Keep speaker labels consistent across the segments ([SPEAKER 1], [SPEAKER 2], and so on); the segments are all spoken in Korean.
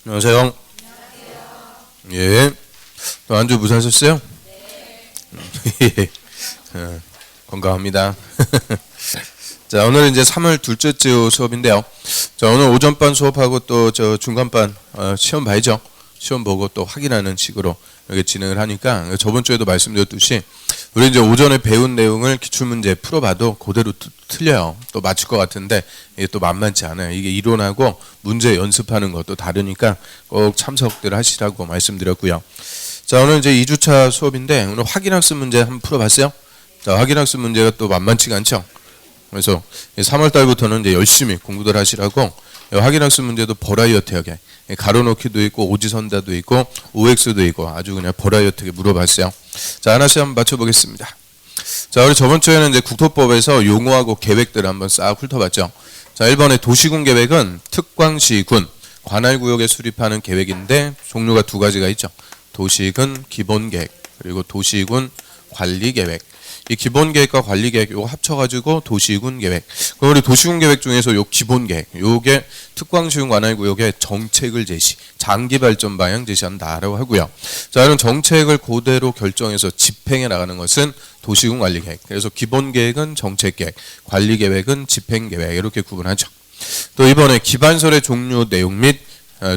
[SPEAKER 1] 안녕하세요. 예. 또 안주 무사하셨어요? 네. 건강합니다. 자, 오늘 이제 3월 둘째 주 수업인데요. 자, 오늘 오전반 수업하고 또 저 중간반 시험 봐야죠. 시험 보고 또 확인하는 식으로 이렇게 진행을 하니까 저번 주에도 말씀드렸듯이 우리 이제 오전에 배운 내용을 기출문제 풀어봐도 그대로 틀려요. 또 맞출 것 같은데 이게 또 만만치 않아요. 이게 이론하고 문제 연습하는 것도 다르니까 꼭 참석들 하시라고 말씀드렸고요. 자, 오늘 이제 2주차 수업인데 오늘 확인학습 문제 한번 풀어봤어요. 자, 확인학습 문제가 또 만만치가 않죠. 그래서 3월 달부터는 이제 열심히 공부들 하시라고 확인학습 문제도 버라이어티하게 가로놓기도 있고 오지선다도 있고 OX도 있고 아주 그냥 버라이어티하게 물어봤어요. 자, 하나씩 한번 맞춰보겠습니다. 자, 우리 저번 주에는 이제 국토법에서 용어하고 계획들을 한번 싹 훑어봤죠. 자, 1번에 도시군 계획은 특광시군 관할구역에 수립하는 계획인데 종류가 두 가지가 있죠. 도시군 기본계획 그리고 도시군 관리계획. 이 기본계획과 관리계획 요거 합쳐가지고 도시군 계획. 그럼 우리 도시군 계획 중에서 요 기본계획 요게 특광시군 관할구역의 정책을 제시, 장기 발전 방향 제시한다라고 하고요. 자, 이런 정책을 그대로 결정해서 집행해 나가는 것은 도시군 관리계획. 그래서 기본계획은 정책계획, 관리계획은 집행계획 이렇게 구분하죠. 또 이번에 기반설의 종류 내용 및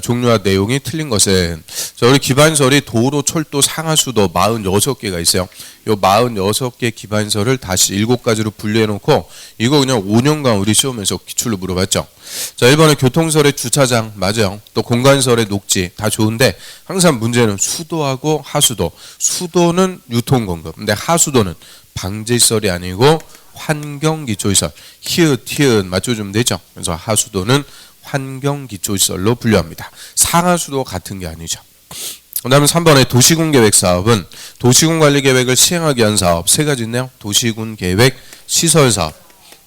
[SPEAKER 1] 종류와 내용이 틀린 것은 자, 우리 기반설이 도로, 철도, 상하수도 46개가 있어요. 요 46개 기반설을 다시 7가지로 분류해 놓고 이거 그냥 5년간 우리 시험에서 기출로 물어봤죠. 자, 1번에 교통설의 주차장 맞아요. 또 공간설의 녹지 다 좋은데 항상 문제는 수도하고 하수도. 수도는 유통공급. 근데 하수도는 방제시설이 아니고 환경기초시설. 히읗 히읗 맞춰주면 되죠. 그래서 하수도는 환경기초시설로 분류합니다. 상하수도 같은 게 아니죠. 그 다음에 3번에 도시군 계획 사업은 도시군 관리 계획을 시행하기 위한 사업 세 가지 있네요. 도시군 계획 시설 사업.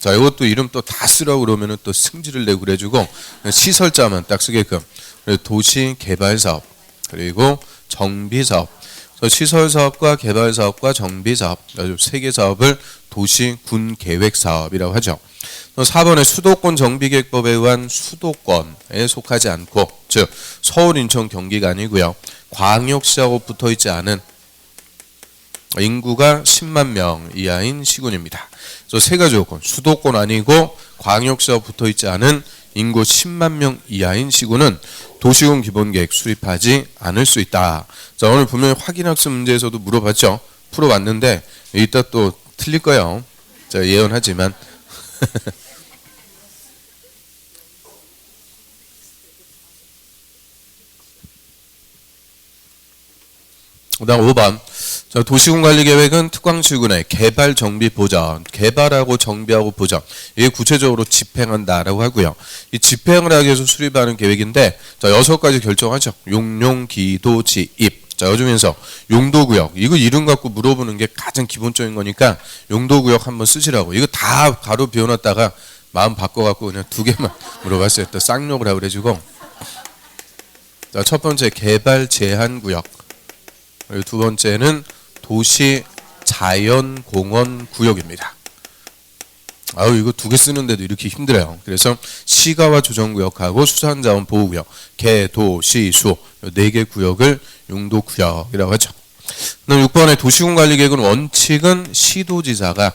[SPEAKER 1] 자, 이것도 이름 또 다 쓰라고 그러면은 또 승질을 내고 그래주고 시설자만 딱 쓰게끔. 도시 개발 사업 그리고 정비 사업. 시설 사업과 개발 사업과 정비 사업 세 개 사업을 도시군 계획 사업이라고 하죠. 4번에 수도권 정비계획법에 의한 수도권에 속하지 않고 즉 서울, 인천, 경기가 아니고요. 광역시하고 붙어있지 않은 인구가 10만 명 이하인 시군입니다. 그래서 세 가지 조건 수도권 아니고 광역시하고 붙어있지 않은 인구 10만 명 이하인 시군은 도시군 기본계획 수립하지 않을 수 있다. 자, 오늘 분명히 확인학습 문제에서도 물어봤죠. 풀어봤는데 이따 또 틀릴 거예요. 자, 예언하지만 그 다음 5번 자, 도시군관리계획은 특광시군의 개발, 정비, 보전 개발하고 정비하고 보전 이게 구체적으로 집행한다라고 하고요. 이 집행을 하기 위해서 수립하는 계획인데 자, 6가지 결정하죠. 용용, 기도, 지입. 자, 요즘에서 용도구역 이거 이름 갖고 물어보는 게 가장 기본적인 거니까 용도구역 한번 쓰시라고. 이거 다 가로 비워놨다가 마음 바꿔갖고 그냥 2개만 물어봤어요. 또 쌍욕을 하고 그래가지고 자, 첫 번째 개발 제한구역 그리고 두 번째는 도시 자연공원 구역입니다. 아우 이거 2개 쓰는데도 이렇게 힘들어요. 그래서 시가와 조정구역하고 수산자원 보호구역 개, 도, 시, 수 4개 구역을 용도구역이라고 하죠. 그다음 6번에 도시군관리계획은 원칙은 시도지사가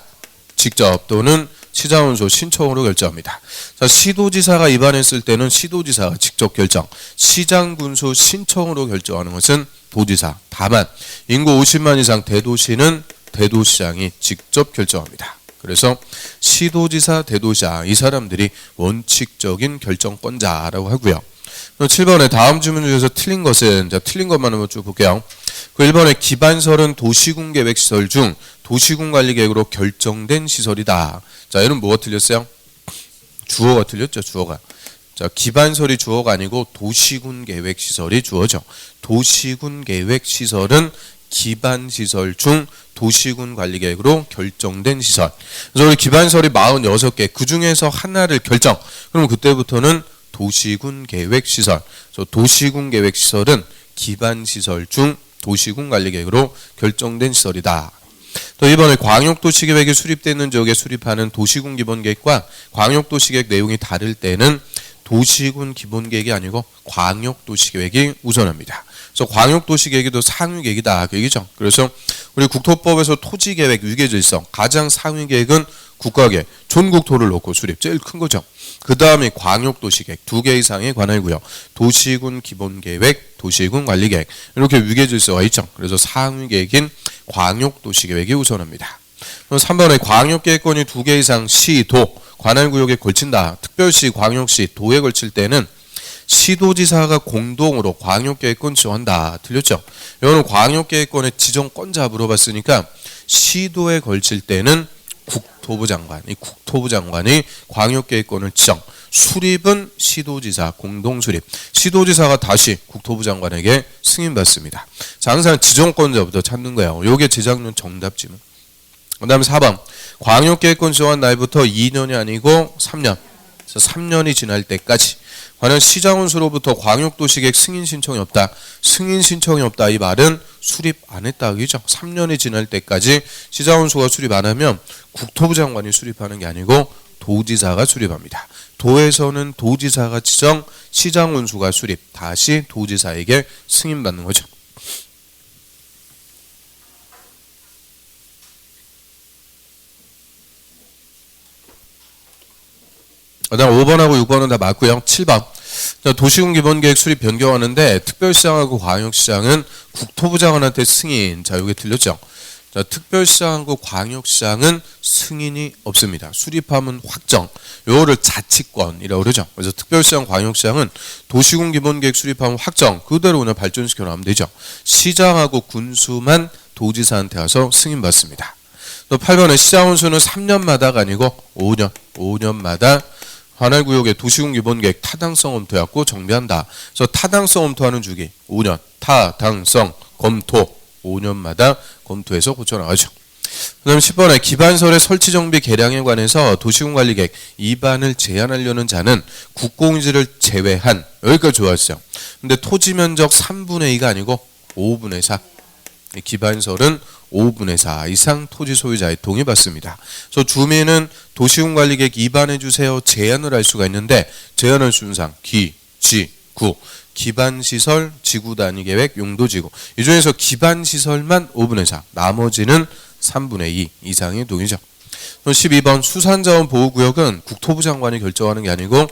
[SPEAKER 1] 직접 또는 시자원소 신청으로 결정합니다. 자, 시도지사가 입안했을 때는 시도지사가 직접 결정, 시장군수 신청으로 결정하는 것은 도지사. 다만 인구 50만 이상 대도시는 대도시장이 직접 결정합니다. 그래서 시도지사, 대도시장 이 사람들이 원칙적인 결정권자라고 하고요. 7번에 다음 질문 중에서 틀린 것은 자, 틀린 것만 한번 쭉 볼게요. 그 1번에 기반설은 도시군 계획 시설 중 도시군 관리 계획으로 결정된 시설이다. 자, 얘는 뭐가 틀렸어요? 주어가 틀렸죠. 주어가. 자, 기반설이 주어가 아니고 도시군 계획 시설이 주어죠. 도시군 계획 시설은 기반 시설 중 도시군 관리 계획으로 결정된 시설. 그래서 우리 기반설이 46개 그 중에서 하나를 결정. 그럼 그때부터는 도시군 계획 시설. 도시군 계획 시설은 기반 시설 중 도시군 관리 계획으로 결정된 시설이다. 또 이번에 광역도시계획이 수립되는 지역에 수립하는 도시군 기본계획과 광역도시계획 내용이 다를 때는 도시군 기본계획이 아니고 광역도시계획이 우선합니다. 그래서 광역도시계획도 상위계획이다 그 얘기죠. 그래서 우리 국토법에서 토지계획, 위계질서 가장 상위계획은 국가계획, 전국토를 놓고 수립 제일 큰 거죠. 그 다음에 광역도시계획 2개 이상의 관할구역, 도시군 기본계획, 도시군 관리계획 이렇게 위계질서가 있죠. 그래서 상위계획인 광역도시계획이 우선합니다. 3번에 광역계획권이 2개 이상 시, 도, 관할구역에 걸친다. 특별시, 광역시, 도에 걸칠 때는 시도지사가 공동으로 광역계획권 지원한다. 틀렸죠? 이거는 광역계획권의 지정권자 물어봤으니까 시도에 걸칠 때는 국토부 장관, 이 국토부 장관이 광역계획권을 지정, 수립은 시도지사 공동 수립, 시도지사가 다시 국토부 장관에게 승인받습니다. 자, 항상 지정권자부터 찾는 거예요. 요게 재작년 정답지문. 그 다음에 4번 광역계획권 지정한 날부터 2년이 아니고 3년, 그래서 3년이 지날 때까지 관할 시장원수로부터 광역도시계획 승인 신청이 없다. 승인 신청이 없다 이 말은 수립 안 했다 그죠? 3년이 지날 때까지 시장원수가 수립 안 하면 국토부 장관이 수립하는 게 아니고 도지사가 수립합니다. 도에서는 도지사가 지정, 시장원수가 수립, 다시 도지사에게 승인받는 거죠. 그다음 5번하고 6번은 다 맞고요. 7번 도시군 기본계획 수립 변경하는데 특별시장하고 광역시장은 국토부 장관한테 승인. 자, 이게 틀렸죠. 자, 특별시장하고 광역시장은 승인이 없습니다. 수립하면 확정. 요거를 자치권이라고 그러죠. 그래서 특별시장, 광역시장은 도시군 기본계획 수립하면 확정. 그대로 그냥 발전시켜 나가면 되죠. 시장하고 군수만 도지사한테 와서 승인받습니다. 또 8번에 시장원수는 3년마다가 아니고 5년마다 관할구역의 도시군 기본계획 타당성 검토해갖고 정비한다. 그래서 타당성 검토하는 주기 5년, 타당성 검토 5년마다 검토해서 고쳐나가죠. 그 다음에 10번에 기반설의 설치 정비 개량에 관해서 도시군 관리계획 위반을 제한하려는 자는 국공지를 제외한, 여기까지 좋았어요. 근데 토지 면적 3분의 2가 아니고 5분의 4. 기반설은 5분의 4 이상 토지 소유자의 동의 받습니다. 그래서 주민은 도시군 관리계획 위반해 주세요 제안을 할 수가 있는데 제안할 순상 기, 지, 구, 기반시설, 지구단위계획, 용도지구 이 중에서 기반시설만 5분의 4 나머지는 3분의 2 이상의 동의죠. 12번 수산자원 보호구역은 국토부 장관이 결정하는 게 아니고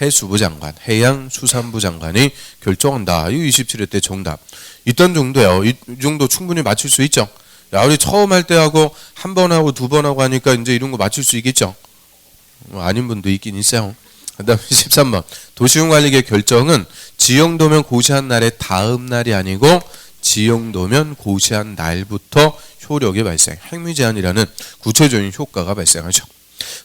[SPEAKER 1] 해수부 장관, 해양수산부 장관이 결정한다. 이 27회 때 정답. 있던 정도예요. 이 정도 충분히 맞출 수 있죠. 야, 우리 처음 할 때 하고 한 번 하고 두 번 하고 하니까 이제 이런 거 맞출 수 있겠죠. 아닌 분도 있긴 있어요. 그다음 13번 도시군 관리계획 결정은 지형도면 고시한 날의 다음 날이 아니고 지형도면 고시한 날부터 효력이 발생, 행위 제한이라는 구체적인 효과가 발생하죠.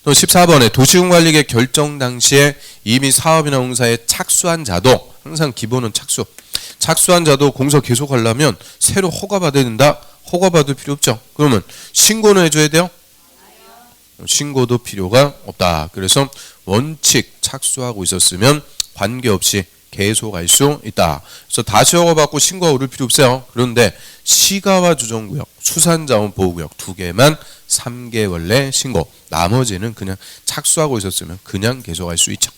[SPEAKER 1] 또 14번에 도시군 관리계획 결정 당시에 이미 사업이나 공사에 착수한 자도, 항상 기본은 착수한 자도 공사 계속하려면 새로 허가받아야 된다. 허가받을 필요 없죠. 그러면 신고는 해줘야 돼요? 신고도 필요가 없다. 그래서 원칙 착수하고 있었으면 관계없이 계속할 수 있다. 그래서 다시 허가받고 신고가 오를 필요 없어요. 그런데 시가와 주정구역, 수산자원보호구역 2개만 3개월 내 신고, 나머지는 그냥 착수하고 있었으면 그냥 계속할 수 있죠.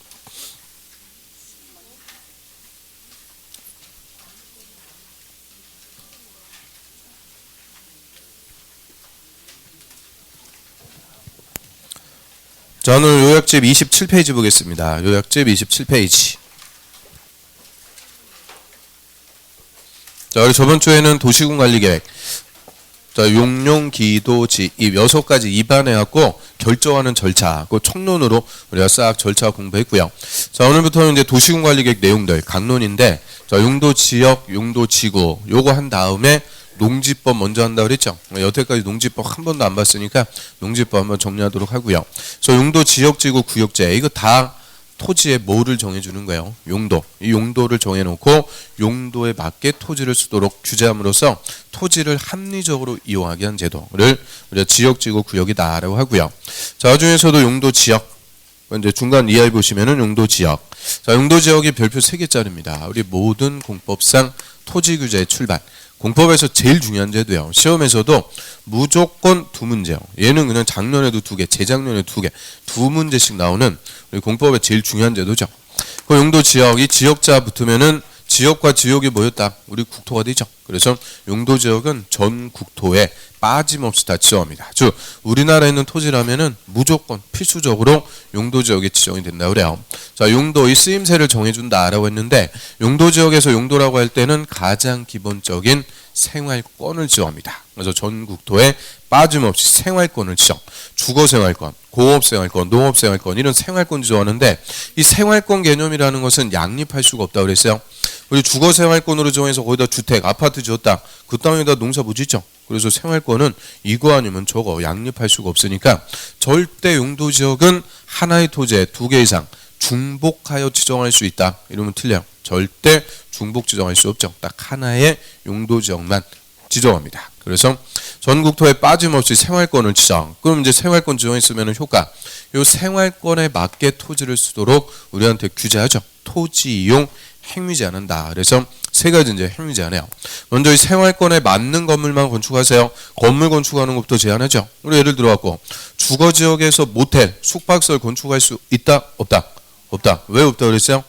[SPEAKER 1] 자, 오늘 요약집 27페이지 보겠습니다. 요약집 27페이지. 자, 우리 저번 주에는 도시군 관리계획, 자, 용용, 기도, 지, 이 6가지 위반해갖고 결정하는 절차, 그 총론으로 우리가 싹 절차 공부했고요. 자, 오늘부터는 이제 도시군 관리계획 내용들, 강론인데, 자, 용도 지역, 용도 지구, 요거 한 다음에 농지법 먼저 한다고 그랬죠. 여태까지 농지법 한 번도 안 봤으니까 농지법 한번 정리하도록 하고요. 그래서 용도 지역, 지구, 구역제, 이거 다 토지에 뭐를 정해주는 거예요? 용도. 이 용도를 정해놓고 용도에 맞게 토지를 쓰도록 규제함으로써 토지를 합리적으로 이용하게 한 제도를 우리가 지역, 지구, 구역이다라고 하고요. 자, 그중에서도 용도 지역, 이제 중간 이하에 보시면은 용도 지역. 자, 용도 지역이 별표 3개짜리입니다. 우리 모든 공법상 토지 규제의 출발. 공법에서 제일 중요한 제도예요. 시험에서도 무조건 2문제요. 얘는 그냥 작년에도 2개, 재작년에도 2개, 2문제씩 나오는 우리 공법의 제일 중요한 제도죠. 그 용도 지역, 이 지역자 붙으면은 지역과 지역이 모였다. 우리 국토가 되죠. 그래서 용도 지역은 전 국토에 빠짐없이 다 지정합니다. 즉 우리나라에 있는 토지라면은 무조건 필수적으로 용도 지역에 지정이 된다 그래요. 자, 용도의 쓰임새를 정해준다라고 했는데 용도 지역에서 용도라고 할 때는 가장 기본적인 생활권을 지정합니다. 그래서 전 국토에 빠짐없이 생활권을 지정. 주거생활권, 공업생활권, 농업생활권 이런 생활권 지정하는데 이 생활권 개념이라는 것은 양립할 수가 없다고 그랬어요. 우리 주거생활권으로 정해서 거기다 주택, 아파트 지었다. 그 땅에다 농사 못 짓죠. 그래서 생활권은 이거 아니면 저거 양립할 수가 없으니까 절대 용도 지역은 하나의 토지에 2개 이상 중복하여 지정할 수 있다. 이러면 틀려요. 절대 중복 지정할 수 없죠. 딱 하나의 용도 지역만 지정합니다. 그래서 전 국토에 빠짐없이 생활권을 지정. 그럼 이제 생활권 지정했으면 효과. 요 생활권에 맞게 토지를 쓰도록 우리한테 규제하죠. 토지 이용 행위 제한한다. 그래서 3가지 이제 행위 제한해요. 먼저 이 생활권에 맞는 건물만 건축하세요. 건물 건축하는 것부터 제한하죠. 우리 예를 들어 갖고 주거 지역에서 모텔, 숙박시설 건축할 수 있다? 없다? 없다. 왜 없다 그랬어요?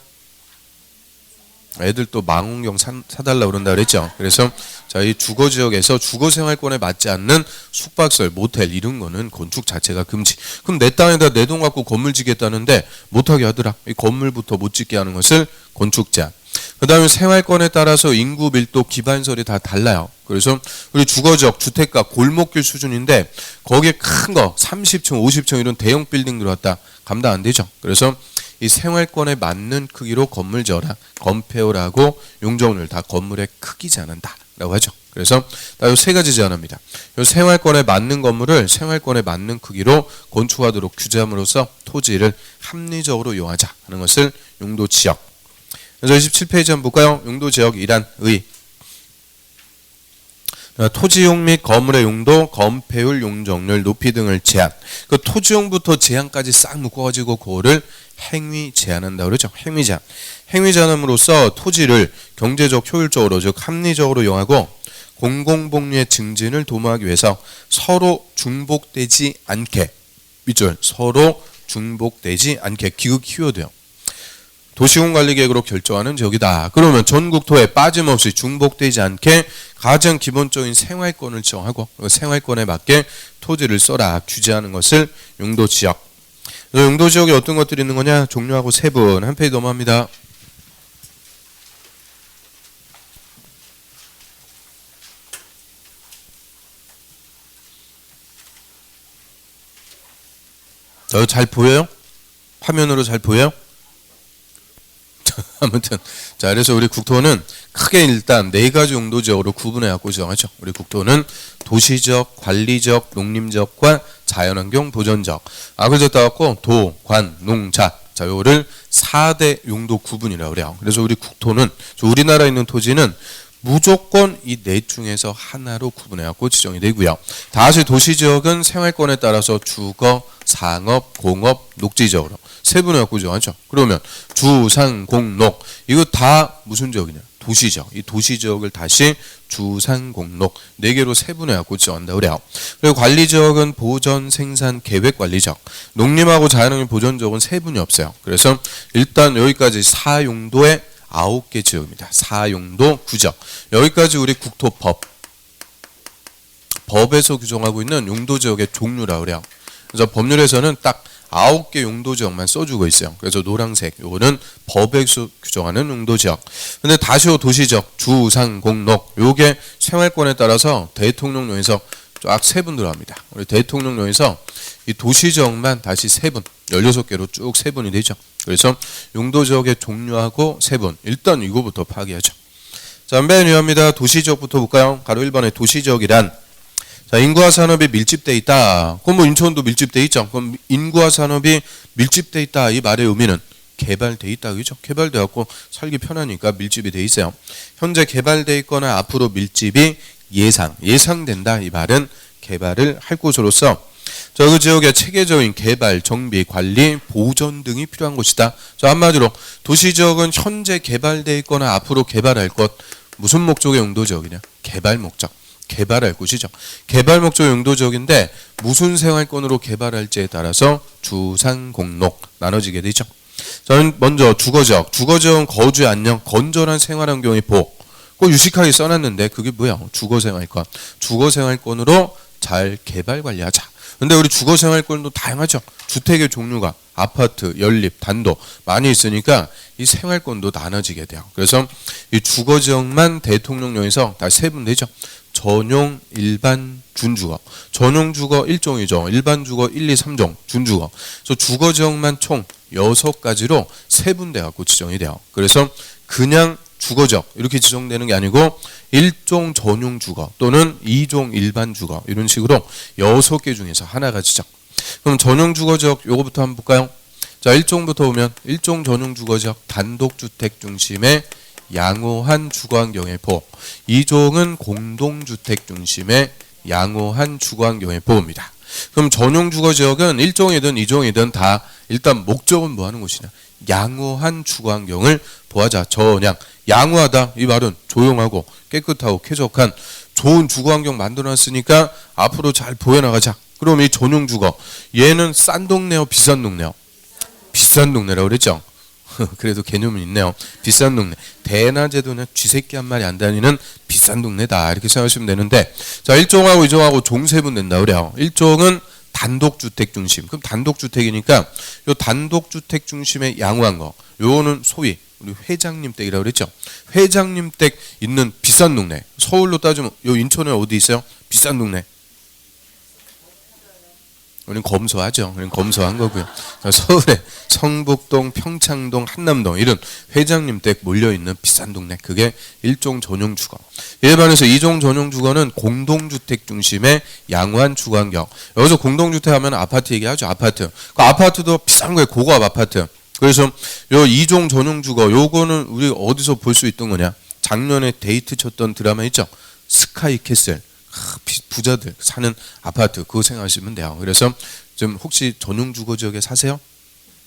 [SPEAKER 1] 애들 또 망원경 사달라 그런다 그랬죠. 그래서 자, 이 주거 지역에서 주거 생활권에 맞지 않는 숙박시설, 모텔 이런 거는 건축 자체가 금지. 그럼 내 땅에다 내 돈 갖고 건물 짓겠다는데 못하게 하더라. 이 건물부터 못 짓게 하는 것을 건축 제한. 그 다음에 생활권에 따라서 인구 밀도 기반설이 다 달라요. 그래서 우리 주거지역, 주택가, 골목길 수준인데 거기에 큰 거 30층, 50층 이런 대형 빌딩 들어왔다. 감당 안 되죠. 그래서 이 생활권에 맞는 크기로 건물 지어라. 건폐율하고 용적률 다 건물의 크기 제한한다 라고 하죠. 그래서 이 3가지 제한합니다. 이 생활권에 맞는 건물을 생활권에 맞는 크기로 건축하도록 규제함으로써 토지를 합리적으로 이용하자 하는 것을 용도 지역. 그래서 27페이지 한번 볼까요? 용도 지역 1안 의. 토지용 및 건물의 용도, 건폐율, 용적률, 높이 등을 제한. 그 토지용부터 제한까지 싹 묶어가지고 그거를 행위 제한한다 그러죠. 행위 제한. 행위 제한함으로써 토지를 경제적 효율적으로 즉 합리적으로 이용하고 공공복리의 증진을 도모하기 위해서 서로 중복되지 않게 밑줄 서로 중복되지 않게 기극 키워드요. 도시공관리계획으로 결정하는 지역이다. 그러면 전 국토에 빠짐없이 중복되지 않게 가장 기본적인 생활권을 지정하고 생활권에 맞게 토지를 써라 규제하는 것을 용도지역. 용도지역에 어떤 것들이 있는 거냐? 종류하고 세분. 한 페이지 넘어갑니다. 잘 보여요? 화면으로 잘 보여요? 아무튼 자, 그래서 우리 국토는 크게 일단 4가지 용도지역으로 구분해 갖고 지정하죠. 우리 국토는 도시적, 관리적, 농림적과 자연환경 보전적. 악을 졌다 갖고 도, 관, 농, 자. 자, 요거를 4대 용도 구분이라고 그래요. 그래서 우리 국토는 우리나라에 있는 토지는 무조건 이 4 중에서 하나로 구분해 갖고 지정이 되고요. 다시 도시지역은 생활권에 따라서 주거, 상업, 공업, 녹지지역으로 세분해 갖고 지정하죠. 그러면 주, 상, 공, 녹 이거 다 무슨 지역이냐? 도시지역. 이 도시지역을 다시 주, 상, 공, 녹 4개로 세분해 갖고 지정한다 그래요. 그리고 관리지역은 보전, 생산, 계획 관리지역. 농림하고 자연환경 보전지역은 세분이 없어요. 그래서 일단 여기까지 4용도의 9개 지역입니다. 4용도 구적. 여기까지 우리 국토법 법에서 규정하고 있는 용도지역의 종류라고 그래요. 그래서 법률에서는 딱 9개 용도지역만 써주고 있어요. 그래서 노란색 요거는 법에서 규정하는 용도지역. 근데 다시 도시지역 주, 상, 공, 녹 요게 생활권에 따라서 대통령령에서 쫙 세분 들어갑니다. 우리 대통령령에서 이 도시지역만 다시 세분 16개로 쭉 세분이 되죠. 그래서 용도지역의 종류하고 세분 일단 이거부터 파악해야죠. 자, 맨 위입니다. 도시지역부터 볼까요? 가로 1번에 도시지역이란 자, 인구와 산업이 밀집돼 있다. 그럼 뭐 인천도 밀집돼 있죠. 그럼 인구와 산업이 밀집돼 있다. 이 말의 의미는 개발돼 있다. 그죠? 개발돼 갖고 살기 편하니까 밀집이 돼 있어요. 현재 개발돼 있거나 앞으로 밀집이 예상된다. 이 말은 개발을 할 곳으로서 그 지역의 체계적인 개발, 정비, 관리, 보전 등이 필요한 곳이다. 자, 한마디로 도시지역은 현재 개발돼 있거나 앞으로 개발할 것 무슨 목적의 용도지역이냐? 개발 목적. 개발할 곳이죠. 개발 목적 용도지역인데 무슨 생활권으로 개발할지에 따라서 주, 상, 공, 녹 나눠지게 되죠. 저는 먼저 주거지역. 주거지역은 거주의 안녕, 건전한 생활환경의 보호. 꼭 유식하게 써놨는데 그게 뭐야? 주거생활권. 주거생활권으로 잘 개발 관리하자. 근데 우리 주거생활권도 다양하죠. 주택의 종류가 아파트, 연립, 단독 많이 있으니까 이 생활권도 나눠지게 돼요. 그래서 이 주거지역만 대통령령에서 다 세분되죠. 전용, 일반, 준주거. 전용 주거 1종이죠. 일반 주거 1, 2, 3종, 준주거. 그래서 주거지역만 총 6가지로 세분돼 갖고 지정이 돼요. 그래서 그냥 주거지역 이렇게 지정되는 게 아니고 1종 전용 주거 또는 2종 일반 주거 이런 식으로 6개 중에서 하나가 지정. 그럼 전용 주거지역 요거부터 한번 볼까요? 자, 1종부터 보면 1종 전용 주거지역 단독주택 중심의 양호한 주거환경의 보호. 2종은 공동주택 중심의 양호한 주거환경의 보호입니다. 그럼 전용 주거지역은 1종이든 2종이든 다 일단 목적은 뭐 하는 곳이냐? 양호한 주거환경을 보호하자. 전양. 양호하다. 이 말은 조용하고 깨끗하고 쾌적한 좋은 주거환경 만들어놨으니까 앞으로 잘 보여나가자. 그럼 이 전용 주거. 얘는 싼 동네요? 비싼 동네요? 비싼 동네라고 그랬죠? 그래도 개념은 있네요. 비싼 동네. 대낮에도 그냥 쥐새끼 한 마리 안 다니는 비싼 동네다. 이렇게 생각하시면 되는데, 자, 1종하고 2종하고 종세분 된다 그래요. 1종은 단독주택 중심. 그럼 단독주택이니까 요 단독주택 중심의 양호한 거. 요거는 소위 우리 회장님 댁이라고 그랬죠. 회장님 댁 있는 비싼 동네. 서울로 따지면 요 인천에 어디 있어요? 비싼 동네. 우리는 검소하죠. 우리는 검소한 거고요. 서울에 성북동, 평창동, 한남동 이런 회장님 댁 몰려있는 비싼 동네. 그게 1종 전용 주거. 이에 반해서 2종 전용 주거는 공동주택 중심의 양호한 주거환경. 여기서 공동주택 하면 아파트 얘기하죠. 아파트. 그 아파트도 비싼 거예요. 고급 아파트. 그래서 요 2종 전용 주거 요거는 우리 어디서 볼 수 있던 거냐? 작년에 데이트 쳤던 드라마 있죠. 스카이 캐슬. 부자들 사는 아파트 그거 생각하시면 돼요. 그래서 좀 혹시 전용 주거 지역에 사세요?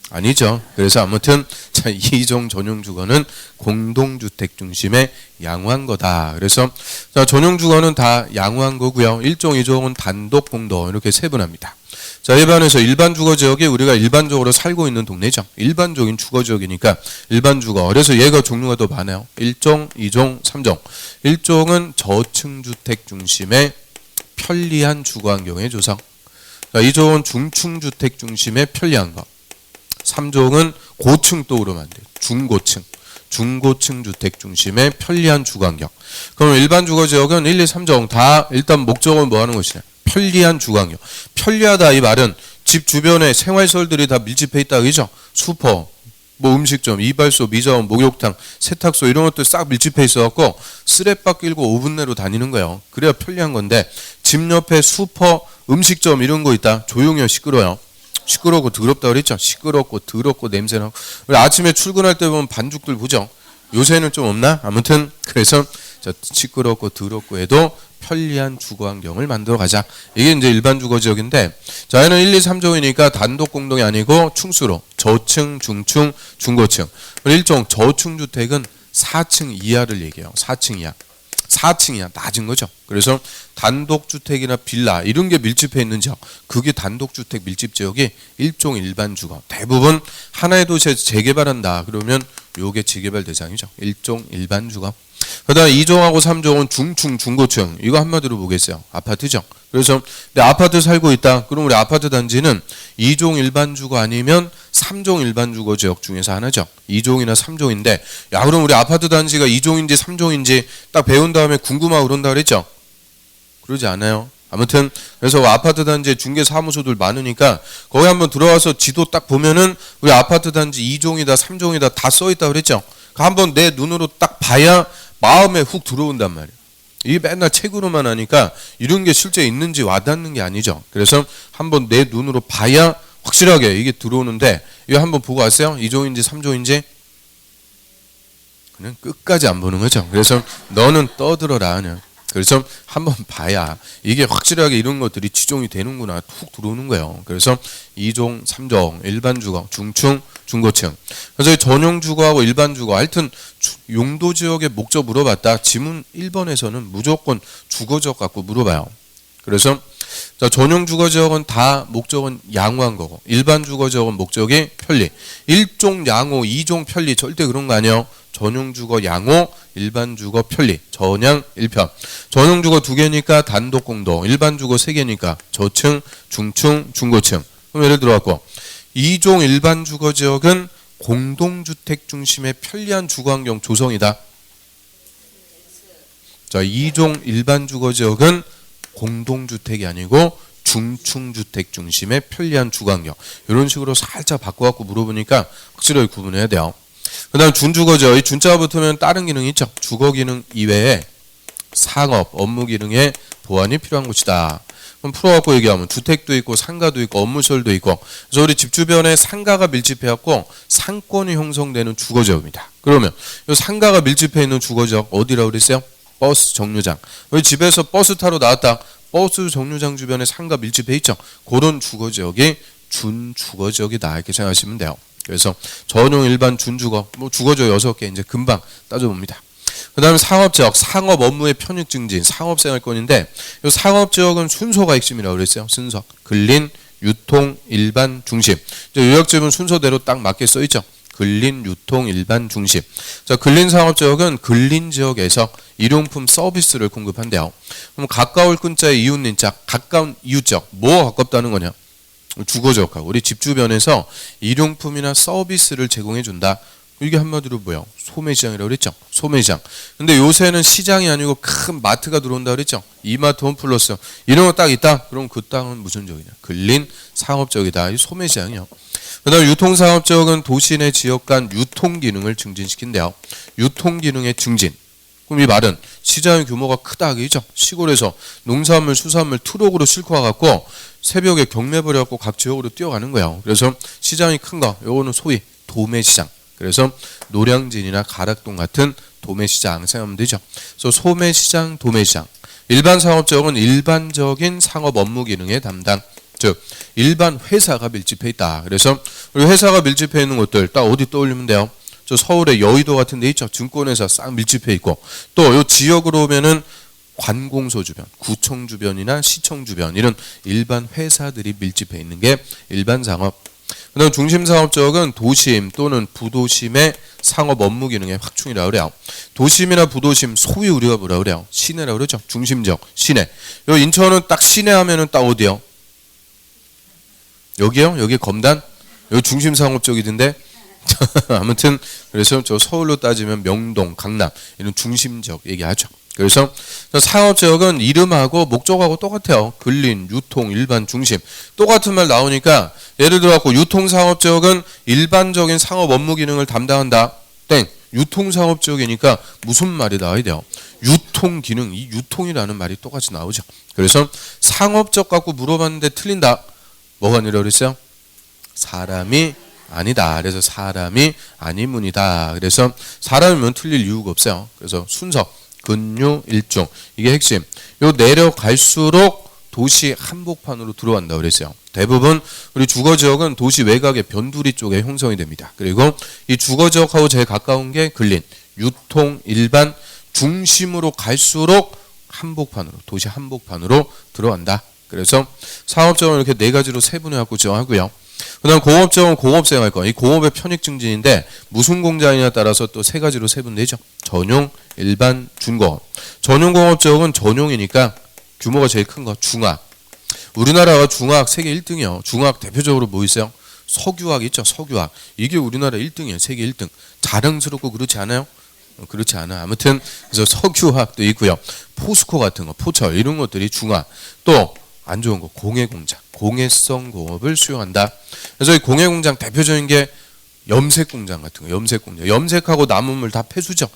[SPEAKER 1] 아니죠. 그래서 아무튼 자, 2종 전용 주거는 공동주택 중심의 양호한 거다. 그래서 자, 전용 주거는 다 양호한 거고요. 1종, 2종은 단독, 공동 이렇게 세분합니다. 자, 일반에서 일반 주거 지역이 우리가 일반적으로 살고 있는 동네죠. 일반적인 주거 지역이니까 일반 주거. 그래서 얘가 종류가 더 많아요. 1종, 2종, 3종. 1종은 저층 주택 중심의 편리한 주거 환경의 조성. 자, 2종은 중층 주택 중심의 편리한 거. 3종은 고층 또 오르면 돼요. 중고층. 중고층 주택 중심의 편리한 주거 환경. 그럼 일반 주거 지역은 1, 2, 3종 다 일단 목적은 뭐 하는 것이냐? 편리한 주거환경. 편리하다 이 말은 집 주변에 생활시설들이 다 밀집해 있다 그죠? 슈퍼, 뭐 음식점, 이발소, 미자원, 목욕탕, 세탁소 이런 것들 싹 밀집해 있어갖고 쓰레빠 끌고 5분 내로 다니는 거예요. 그래야 편리한 건데 집 옆에 슈퍼, 음식점 이런 거 있다. 조용해요. 시끄러워요. 시끄럽고 더럽다 그랬죠? 시끄럽고 더럽고 냄새나고. 우리 아침에 출근할 때 보면 반죽들 보죠? 요새는 좀 없나? 아무튼 그래서 시끄럽고 더럽고 해도 편리한 주거 환경을 만들어 가자. 이게 이제 일반 주거 지역인데, 자, 얘는 1, 2, 3종이니까 단독 공동이 아니고 충수로 저층, 중층, 중고층. 1종 저층 주택은 4층 이하를 얘기해요. 4층 이하. 4층 이하 낮은 거죠. 그래서 단독주택이나 빌라 이런 게 밀집해 있는 지역, 그게 단독주택 밀집 지역이 1종 일반 주거. 대부분 하나의 도시에 재개발한다 그러면 요게 재개발 대상이죠. 1종 일반 주거. 그 다음에 2종하고 3종은 중층, 중고층. 이거 한마디로 보겠어요. 아파트죠. 그래서 내 아파트 살고 있다. 그럼 우리 아파트 단지는 2종 일반 주거 아니면 3종 일반 주거 지역 중에서 하나죠. 2종이나 3종인데, 야, 그럼 우리 아파트 단지가 2종인지 3종인지 딱 배운 다음에 궁금하고 그런다 그랬죠? 그러지 않아요. 아무튼 그래서 아파트 단지에 중개사무소들 많으니까 거기 한번 들어와서 지도 딱 보면은 우리 아파트 단지 2종이다 3종이다 다 써있다 그랬죠. 한번 내 눈으로 딱 봐야 마음에 훅 들어온단 말이에요. 이게 맨날 책으로만 하니까 이런 게 실제 있는지 와닿는 게 아니죠. 그래서 한번 내 눈으로 봐야 확실하게 이게 들어오는데, 이거 한번 보고 왔어요? 2종인지 3종인지? 그냥 끝까지 안 보는 거죠. 그래서 너는 떠들어라 그냥. 그래서 한번 봐야 이게 확실하게 이런 것들이 지종이 되는구나 훅 들어오는 거예요. 그래서 2종, 3종, 일반 주거, 중층, 중고층. 그래서 전용 주거하고 일반 주거, 하여튼 용도 지역의 목적 물어봤다. 지문 1번에서는 무조건 주거 지역 갖고 물어봐요. 그래서 자, 전용 주거지역은 다 목적은 양호한 거고 일반 주거지역은 목적이 편리. 1종 양호, 2종 편리 절대 그런 거 아니에요. 전용 주거 양호, 일반 주거 편리, 전양 1편. 전용 주거 2개니까 단독 공동, 일반 주거 3개니까 저층, 중층, 중고층. 그럼 예를 들어 갖고 2종 일반 주거 지역은 공동주택 중심의 편리한 주거 환경 조성이다. 자, 2종 일반 주거 지역은 공동주택이 아니고 중층주택 중심의 편리한 주거 환경. 이런 식으로 살짝 바꿔갖고 물어보니까 확실하게 구분해야 돼요. 그 다음 준주거죠. 이 준자가 붙으면 다른 기능이 있죠. 주거 기능 이외에 상업, 업무 기능의 보완이 필요한 곳이다. 그럼 풀어갖고 얘기하면 주택도 있고 상가도 있고 업무시설도 있고, 그래서 우리 집 주변에 상가가 밀집해갖고 상권이 형성되는 주거지역입니다. 그러면 이 상가가 밀집해 있는 주거지역 어디라고 그랬어요? 버스 정류장. 우리 집에서 버스 타러 나왔다. 버스 정류장 주변에 상가 밀집해 있죠. 그런 주거지역이 준주거지역이다. 이렇게 생각하시면 돼요. 그래서 전용 일반 준주거, 뭐 주거지역 6개 이제 금방 따져봅니다. 그 다음에 상업지역, 상업 업무의 편익 증진, 상업생활권인데 이 상업지역은 순서가 핵심이라고 그랬어요. 순서. 근린, 유통, 일반, 중심. 요약집은 순서대로 딱 맞게 써있죠. 근린, 유통, 일반, 중심. 자, 근린 상업지역은 근린 지역에서 일용품 서비스를 공급한대요. 그럼 가까울 근자의 이웃린자, 가까운 이웃지역, 뭐가 가깝다는 거냐? 주거지역하고 우리 집 주변에서 일용품이나 서비스를 제공해 준다. 이게 한마디로 뭐예요? 소매시장이라고 그랬죠. 소매시장. 근데 요새는 시장이 아니고 큰 마트가 들어온다 그랬죠. 이마트, 홈플러스 이런 거 딱 있다. 그럼 그 땅은 무슨 지역이냐? 근린 상업지역이다. 이 소매시장이요. 그다음 유통상업지역은 도시 내 지역 간 유통 기능을 증진시킨대요. 유통 기능의 증진. 그럼 이 말은 시장의 규모가 크다 하겠죠. 시골에서 농산물, 수산물 트럭으로 싣고 와갖고 새벽에 경매벌이 갖고 각 지역으로 뛰어가는 거예요. 그래서 시장이 큰 거, 요거는 소위 도매시장. 그래서 노량진이나 가락동 같은 도매시장 생각하면 되죠. 그래서 소매시장, 도매시장. 일반 상업지역은 일반적인 상업 업무 기능의 담당. 즉 일반 회사가 밀집해 있다. 그래서 우리 회사가 밀집해 있는 곳들 딱 어디 떠올리면 돼요? 저 서울의 여의도 같은 데 있죠. 증권회사 싹 밀집해 있고 또 요 지역으로 오면은 관공서 주변, 구청 주변이나 시청 주변 이런 일반 회사들이 밀집해 있는 게 일반 상업. 그다음 중심상업지역은 도심 또는 부도심의 상업 업무 기능의 확충이라고 그래요. 도심이나 부도심 소위 우리가 뭐라 그래요? 시내라고 그러죠. 중심지역, 시내. 요 인천은 딱 시내 하면은 딱 어디요? 여기요? 여기 검단? 여기 중심상업지역이던데. 아무튼 그래서 저 서울로 따지면 명동, 강남 이런 중심지역 얘기하죠. 그래서 상업지역은 이름하고 목적하고 똑같아요. 근린, 유통, 일반, 중심. 똑같은 말 나오니까 예를 들어 갖고 유통상업지역은 일반적인 상업 업무 기능을 담당한다. 땡. 유통상업지역이니까 무슨 말이 나와야 돼요? 유통 기능. 이 유통이라는 말이 똑같이 나오죠. 그래서 상업적 갖고 물어봤는데 틀린다. 뭐가 아니라 그랬어요? 사람이 아니다. 그래서 사람이 아니문이다. 그래서 사람이면 틀릴 이유가 없어요. 그래서 순서, 근유, 일종 이게 핵심. 요 내려갈수록 도시 한복판으로 들어간다 그랬어요. 대부분 우리 주거지역은 도시 외곽의 변두리 쪽에 형성이 됩니다. 그리고 이 주거지역하고 제일 가까운 게 근린, 유통, 일반, 중심으로 갈수록 한복판으로, 도시 한복판으로 들어간다. 그래서 상업지역은 이렇게 네 가지로 세분해 갖고 정하고요. 그 다음 공업지역은 공업생활권. 이 공업의 편익 증진인데 무슨 공장이냐에 따라서 또 세 가지로 세분되죠. 전용, 일반, 준공업. 전용공업지역은 전용이니까 규모가 제일 큰 거 중화학. 우리나라가 중화학 세계 1등이요. 중화학 대표적으로 뭐 있어요? 석유학 있죠. 석유학. 이게 우리나라 1등이에요. 세계 1등. 자랑스럽고 그렇지 않아요? 그렇지 않아. 아무튼 그래서 석유학도 있고요. 포스코 같은 거, 포철 이런 것들이 중화학. 또 안 좋은 거 공해공장. 공해성 공업을 수용한다. 그래서 이 공해공장 대표적인 게 염색공장 같은 거, 염색공장. 염색하고 남은 물 다 폐수죠.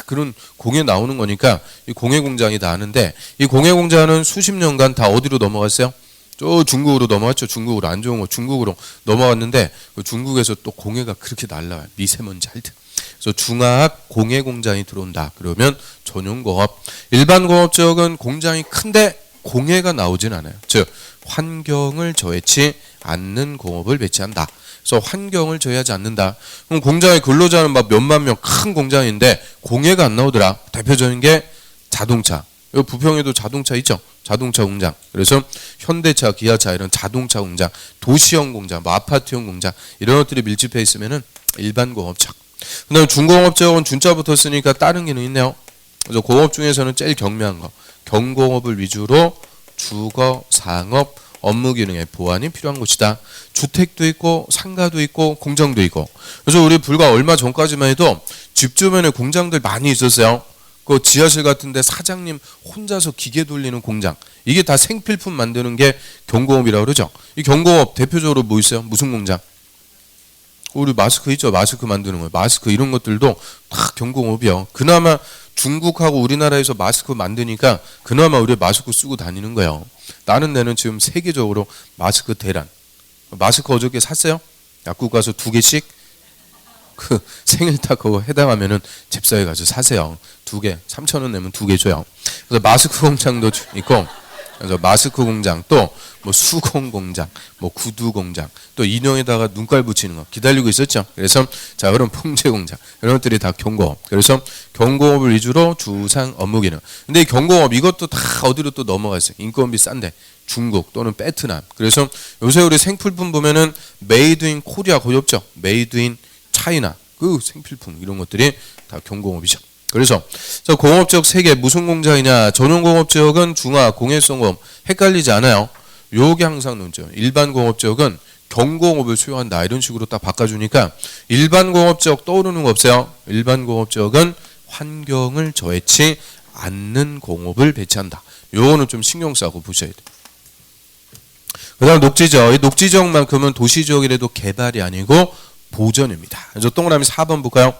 [SPEAKER 1] 그런 공해 나오는 거니까 이 공해공장이 다 하는데 이 공해공장은 수십 년간 다 어디로 넘어갔어요? 저 중국으로 넘어갔죠. 중국으로 안 좋은 거 중국으로 넘어갔는데 그 중국에서 또 공해가 그렇게 날라와요. 미세먼지 할 때. 그래서 중화학 공해공장이 들어온다. 그러면 전용공업. 일반 공업지역은 공장이 큰데 공해가 나오진 않아요. 즉 환경을 저해치 않는 공업을 배치한다. 그래서 환경을 저해하지 않는다. 그럼 공장의 근로자는 막 몇만 명 큰 공장인데 공해가 안 나오더라. 대표적인 게 자동차, 여기 부평에도 자동차 있죠. 자동차 공장. 그래서 현대차, 기아차 이런 자동차 공장, 도시형 공장, 뭐 아파트형 공장 이런 것들이 밀집해 있으면은 일반 공업적. 그다음 중공업적은 준자 붙었으니까 다른 기능 있네요. 그래서 공업 중에서는 제일 경미한 거 경공업을 위주로 주거, 상업, 업무 기능의 보완이 필요한 곳이다. 주택도 있고 상가도 있고 공장도 있고. 그래서 우리 불과 얼마 전까지만 해도 집 주변에 공장들 많이 있었어요. 그 지하실 같은데 사장님 혼자서 기계 돌리는 공장. 이게 다 생필품 만드는 게 경공업이라고 그러죠. 이 경공업 대표적으로 뭐 있어요? 무슨 공장? 우리 마스크 있죠. 마스크 만드는 거. 마스크 이런 것들도 다 경공업이요. 그나마 중국하고 우리나라에서 마스크 만드니까 그나마 우리 마스크 쓰고 다니는 거예요. 다른 데는 지금 세계적으로 마스크 대란. 마스크 어저께 샀어요? 약국 가서 2개씩 그 생일 딱 그거 해당하면은 잽싸게 가서 사세요. 2개 3,000원 내면 2개 줘요. 그래서 마스크 공장도 있고, 그래서 마스크 공장 또 뭐 수공 공장, 뭐 구두 공장, 또 인형에다가 눈깔 붙이는 거 기다리고 있었죠. 그래서 자 그런 봉제 공장 이런 것들이 다 경공업. 그래서 경공업을 위주로 주상 업무 기능. 근데 이 경공업 이것도 다 어디로 또 넘어갔어요. 인건비 싼데 중국 또는 베트남. 그래서 요새 우리 생필품 보면은 메이드 인 코리아 거의 없죠. 메이드 인 차이나 그 생필품 이런 것들이 다 경공업이죠. 그래서 공업지역 3개 무슨 공장이냐? 전용공업지역은 중화, 공해성공업 헷갈리지 않아요. 요게 항상 논죠. 일반 공업지역은 경공업을 수용한다 이런 식으로 딱 바꿔주니까 일반 공업지역 떠오르는 거 없어요. 일반 공업지역은 환경을 저해치 않는 공업을 배치한다. 요거는 좀 신경 쓰고 보셔야 돼요. 그 다음 녹지지역. 이 녹지지역만큼은 도시지역이라도 개발이 아니고 보전입니다. 그래서 동그라미 4번 볼까요?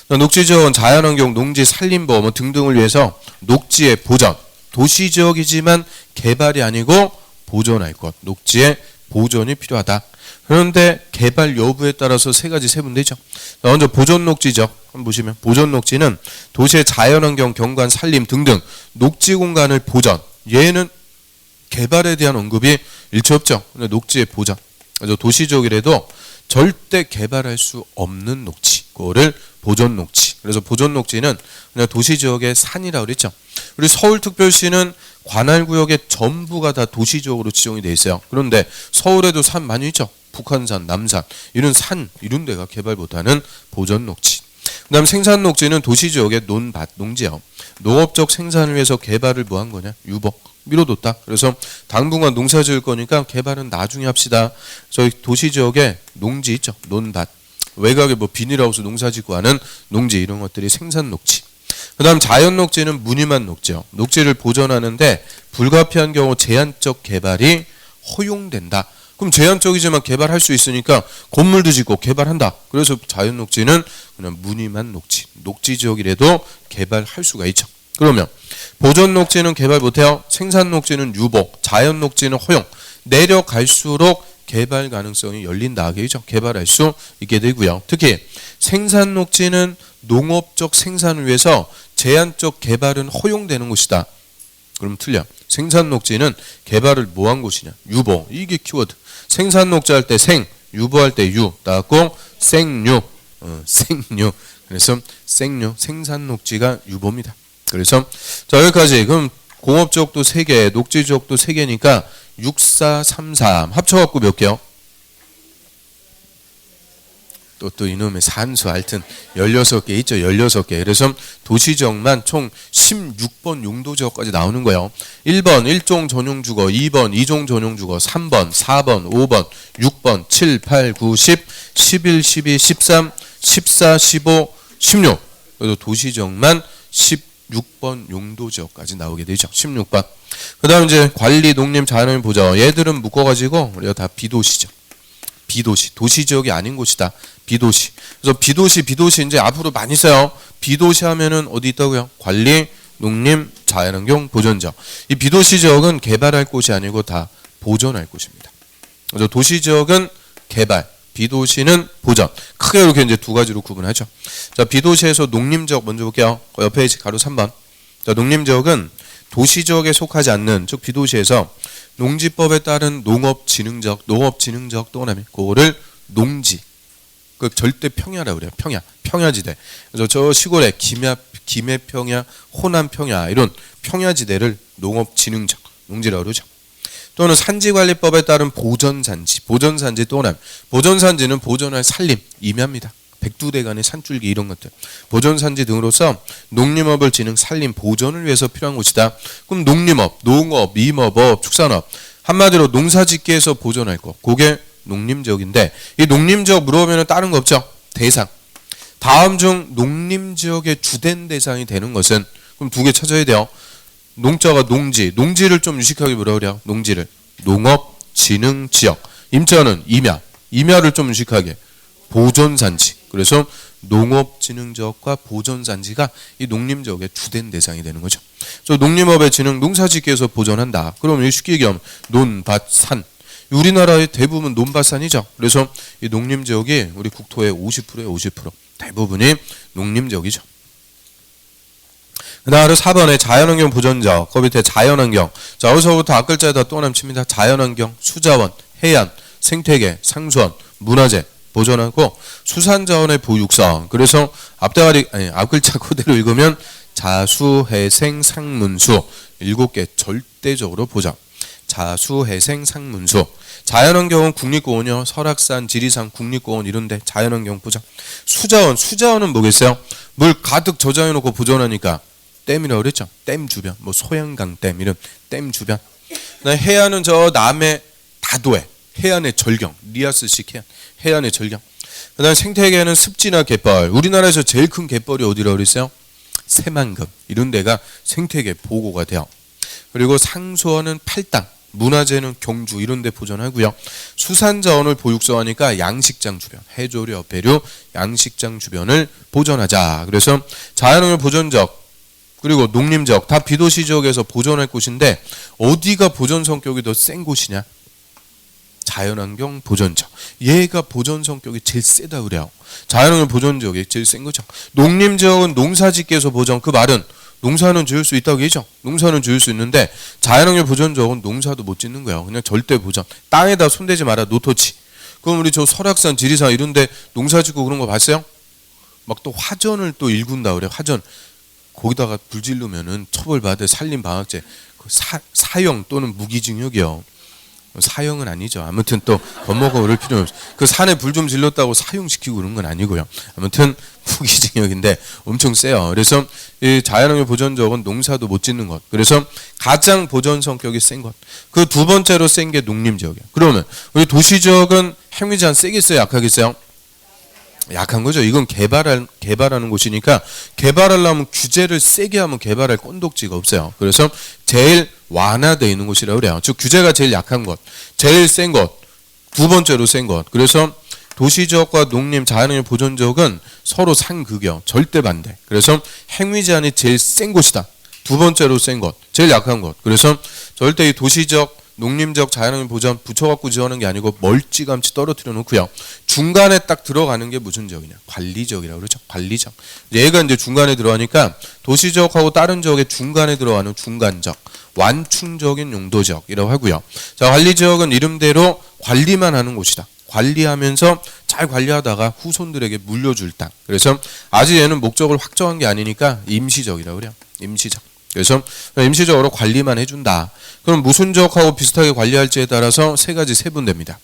[SPEAKER 1] 녹지지역은 자연환경, 농지, 산림보호 뭐 등등을 위해서 녹지의 보전. 도시지역이지만 개발이 아니고 보존할 것. 녹지의 보존이 필요하다. 그런데 개발 여부에 따라서 3가지 세분되죠. 먼저 보존 녹지죠. 한번 보시면 보존 녹지는 도시의 자연환경, 경관, 산림 등등 녹지 공간을 보전. 얘는 개발에 대한 언급이 일체 없죠. 근데 녹지의 보전. 그래서 도시지역이라도 절대 개발할 수 없는 녹지, 그거를 보존 녹지. 그래서 보존 녹지는 그냥 도시지역의 산이라고 그랬죠. 우리 서울특별시는 관할구역의 전부가 다 도시지역으로 지정이 돼 있어요. 그런데 서울에도 산 많이 있죠. 북한산, 남산 이런 산 이런 데가 개발 못하는 보존 녹지. 그다음 생산 녹지는 도시지역의 논밭, 농지요. 농업적 생산을 위해서 개발을 뭐 한 거냐? 유보. 미뤄뒀다. 그래서 당분간 농사 지을 거니까 개발은 나중에 합시다. 저희 도시지역에 농지 있죠. 논밭. 외곽에 뭐 비닐하우스 농사 짓고 하는 농지 이런 것들이 생산 녹지. 그 다음 자연 녹지는 무늬만 녹지요. 녹지를 보존하는데 불가피한 경우 제한적 개발이 허용된다. 그럼 제한적이지만 개발할 수 있으니까 건물도 짓고 개발한다. 그래서 자연 녹지는 그냥 무늬만 녹지. 녹지 지역이라도 개발할 수가 있죠. 그러면 보존 녹지는 개발 못해요. 생산 녹지는 유보, 자연 녹지는 허용. 내려갈수록 개발 가능성이 열린다. 하겠죠. 개발할 수 있게 되고요. 특히 생산 녹지는 농업적 생산을 위해서 제한적 개발은 허용되는 곳이다. 그럼 틀려. 생산 녹지는 개발을 뭐 한 곳이냐? 유보. 이게 키워드. 생산 녹지 할 때 생, 유보할 때 유. 나왔고 생유. 생유. 그래서 생유, 생산 녹지가 유보입니다. 그래서 자 여기까지. 그럼 공업지역도 3개, 녹지지역도 3개니까 6, 4, 3, 3 합쳐갖고 몇 개요? 또 이놈의 산수 하여튼 16개 있죠. 16개. 그래서 도시지역만 총 16번 용도지역까지 나오는 거예요. 1번 1종 전용주거, 2번 2종 전용주거, 3번 4번 5번 6번 7, 8, 9, 10, 11, 12, 13, 14, 15, 16. 그래서 도시지역만 16번 용도지역까지 나오게 되죠. 16번. 그 다음 이제 관리, 농림, 자연을 보죠. 얘들은 묶어가지고 우리가 다 비도시죠. 비도시. 도시지역이 아닌 곳이다. 비도시. 그래서 비도시 이제 앞으로 많이 써요. 비도시 하면은 어디 있다고요? 관리, 농림, 자연환경, 보존지역. 이 비도시 지역은 개발할 곳이 아니고 다 보존할 곳입니다. 그래서 도시지역은 개발, 비도시는 보전. 크게 이렇게 이제 2가지로 구분하죠. 자, 비도시에서 농림지역 먼저 볼게요. 옆에 가로 3번. 자, 농림지역은 도시지역에 속하지 않는, 즉 비도시에서 농지법에 따른 농업진흥지역 동그라미. 그거를 농지. 그 절대 평야라고 그래요. 평야지대. 그래서 저 시골에 김해평야, 호남평야 이런 평야지대를 농업진흥적 농지라고 그러죠. 또는 산지관리법에 따른 보전산지, 보전산지 또는 보전산지는 보존할 산림, 임야입니다. 백두대간의 산줄기 이런 것들, 보전산지 등으로서 농림업을 진흥, 산림 보존을 위해서 필요한 곳이다. 그럼 농림업, 농업, 임업업, 축산업 한마디로 농사짓기에서 보존할 것, 그게 농림지역인데 이 농림지역 물어보면 다른 거 없죠. 대상. 다음 중 농림지역의 주된 대상이 되는 것은 그럼 두 개 찾아야 돼요. 농자가 농지, 농지를 좀 유식하게 뭐라 그래요? 농지를 농업진흥지역, 임자는 임야, 임야를 좀 유식하게 보존산지. 그래서 농업진흥지역과 보존산지가 이 농림지역의 주된 대상이 되는 거죠. 그래서 농림업의 진흥, 농사짓기에서 보존한다. 그러면 쉽게 얘기하면 논, 밭, 산. 우리나라의 대부분 논밭산이죠. 그래서 이 농림지역이 우리 국토의 50%에 50% 대부분이 농림지역이죠. 그 다음에 4번에 자연환경 보존지역, 그 밑에 자연환경. 자, 여기서부터 앞글자에 다 또 남칩니다. 자연환경, 수자원, 해안, 생태계, 상수원, 문화재 보존하고 수산자원의 보육성. 그래서 앞글자 그대로 읽으면 자수, 해생, 상문수 7개 절대적으로 보장. 자수, 해생, 상문수. 자연환경은 국립공원이요. 설악산, 지리산, 국립공원 이런데 자연환경 보장. 수자원, 수자원은 뭐겠어요? 물 가득 저장해놓고 보존하니까 댐이라고 그랬죠. 댐 주변, 뭐 소양강댐 이런 댐 주변. 해안은 저 남해 다도해, 해안의 절경, 리아스식 해안, 해안의 절경. 그다음 생태계는 습지나 갯벌. 우리나라에서 제일 큰 갯벌이 어디라고 그랬어요? 새만금 이런 데가 생태계 보고가 돼요. 그리고 상수원은 팔당, 문화재는 경주 이런 데 보존하고요. 수산자원을 보육소하니까 양식장 주변, 해조류, 배류, 양식장 주변을 보존하자. 그래서 자연환경 보존적 그리고 농림지역 다 비도시 지역에서 보존할 곳인데 어디가 보존 성격이 더 센 곳이냐? 자연환경 보존지역. 얘가 보존 성격이 제일 세다 그래요. 자연환경 보존지역이 제일 센 거죠. 농림지역은 농사짓기에서 보존. 그 말은 농사는 지을 수 있다고 얘기죠. 농사는 지을 수 있는데 자연환경 보존지역은 농사도 못 짓는 거예요. 그냥 절대 보존. 땅에다 손대지 마라. 노토치. 그럼 우리 저 설악산, 지리산 이런데 농사 짓고 그런 거 봤어요? 막 또 화전을 또 일군다 그래. 화전. 거기다가 불 지르면은 처벌받을 산림방학제. 사형 또는 무기징역이요. 사형은 아니죠. 아무튼 또 겁먹어 그럴 필요는 없어요. 그 산에 불 좀 질렀다고 사형시키고 그런 건 아니고요. 아무튼 무기징역인데 엄청 세요. 그래서 이 자연환경 보존지역은 농사도 못 짓는 것. 그래서 가장 보존 성격이 센 것. 그 두 번째로 센 게 농림지역이에요. 그러면 우리 도시지역은 행위제한 세겠어요? 약하겠어요? 약한 거죠. 이건 개발하는 곳이니까 개발하려면 규제를 세게 하면 개발할 건덕지가 없어요. 그래서 제일 완화되어 있는 곳이라고 그래요. 즉 규제가 제일 약한 것, 제일 센 것, 두 번째로 센 것. 그래서 도시지역과 농림, 자연환경 보존지역은 서로 상극이요. 절대 반대. 그래서 행위 제한이 제일 센 곳이다. 두 번째로 센 것, 제일 약한 것. 그래서 절대 이 도시지역 농림지역 자연환경 보존 붙여갖고 지어하는 게 아니고 멀찌감치 떨어뜨려 놓고요. 중간에 딱 들어가는 게 무슨 지역이냐? 관리지역이라고 그러죠. 관리지역. 얘가 이제 중간에 들어가니까 도시지역하고 다른 지역의 중간에 들어가는 중간지역, 완충적인 용도지역이라고 하고요. 자, 관리지역은 이름대로 관리만 하는 곳이다. 관리하면서 잘 관리하다가 후손들에게 물려줄 땅. 그래서 아직 얘는 목적을 확정한 게 아니니까 임시적이라고 그래요. 임시적. 그래서 임시적으로 관리만 해준다. 그럼 무슨 지역하고 비슷하게 관리할지에 따라서 세 가지 세분됩니다.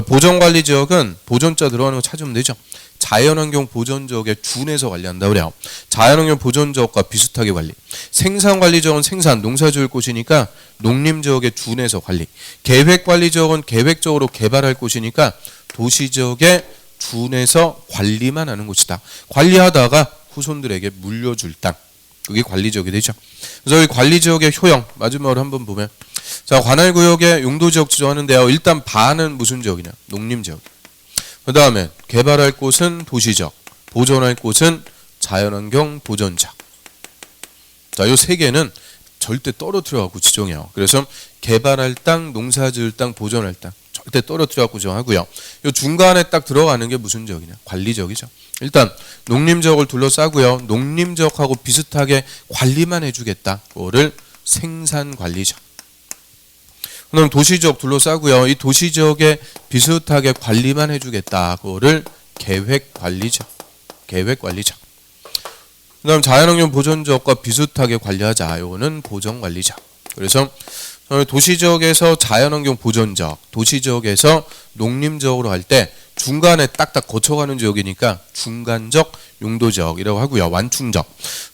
[SPEAKER 1] 보존관리지역은 보존자 들어가는 거 찾으면 되죠. 자연환경 보존지역에 준해서 관리한다 그래요. 자연환경 보존지역과 비슷하게 관리. 생산관리지역은 생산, 농사지을 곳이니까 농림지역에 준해서 관리. 계획관리지역은 계획적으로 개발할 곳이니까 도시지역에 준해서 관리만 하는 곳이다. 관리하다가 후손들에게 물려줄 땅. 그게 관리지역이 되죠. 그래서 이 관리지역의 효용 마지막으로 한번 보면 자, 관할구역의 용도지역 지정하는데요. 일단 반은 무슨 지역이냐? 농림지역. 그 다음에 개발할 곳은 도시지역, 보존할 곳은 자연환경 보존지역. 자, 이 세 개는 절대 떨어뜨려갖고 지정해요. 그래서 개발할 땅, 농사지을 땅, 보존할 땅 절대 떨어뜨려갖고 지정하고요. 이 중간에 딱 들어가는 게 무슨 지역이냐? 관리지역이죠. 일단 농림지역을 둘러싸고요. 농림지역하고 비슷하게 관리만 해주겠다. 그거를 생산관리지역. 그럼 도시지역 둘러싸고요. 이 도시지역에 비슷하게 관리만 해주겠다. 그거를 계획관리지역. 계획관리지역. 그다음 자연환경 보존지역과 비슷하게 관리하자. 요거는 보전관리지역. 그래서 도시지역에서 자연환경 보존지역, 도시지역에서 농림지역으로 할 때 중간에 딱딱 거쳐가는 지역이니까 중간적 용도지역이라고 하고요. 완충적.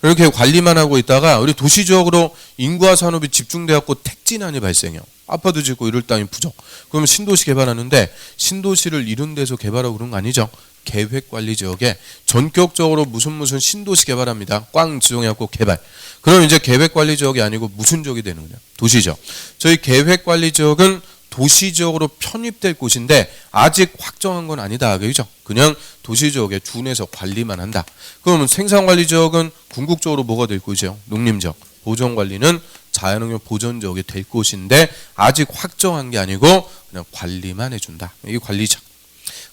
[SPEAKER 1] 이렇게 관리만 하고 있다가 우리 도시지역으로 인구화 산업이 집중되었고 택지난이 발생해요. 아파트 짓고 이럴 땅이 부족. 그러면 신도시 개발하는데 신도시를 이룬 데서 개발하고 그런 거 아니죠. 계획관리지역에 전격적으로 무슨 신도시 개발합니다. 꽝 지정해갖고 개발. 그럼 이제 계획관리지역이 아니고 무슨 지역이 되는 거냐? 도시지역. 저희 계획관리지역은 도시지역으로 편입될 곳인데 아직 확정한 건 아니다. 그죠? 그냥 도시지역에 준해서 관리만 한다. 그러면 생산관리지역은 궁극적으로 뭐가 될 곳이죠? 농림지역. 보존관리는 자연환경 보존지역이 될 곳인데 아직 확정한 게 아니고 그냥 관리만 해준다. 이게 관리지역.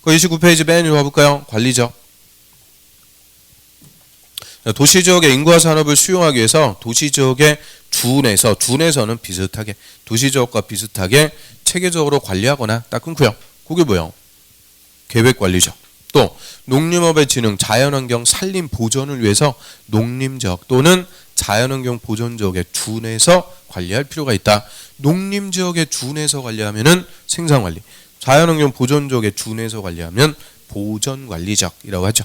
[SPEAKER 1] 29페이지 맨 위로 가볼까요? 관리지역. 도시지역의 인구화 산업을 수용하기 위해서 도시지역에 준해서는 비슷하게 도시지역과 비슷하게 체계적으로 관리하거나 딱 끊고요. 그게 뭐예요? 계획관리지역. 또 농림업의 진흥, 자연환경 산림 보존을 위해서 농림지역 또는 자연환경 보존지역에 준해서 관리할 필요가 있다. 농림지역에 준해서 관리하면은 생산관리, 자연환경 보존지역에 준해서 관리하면 보전관리지역이라고 하죠.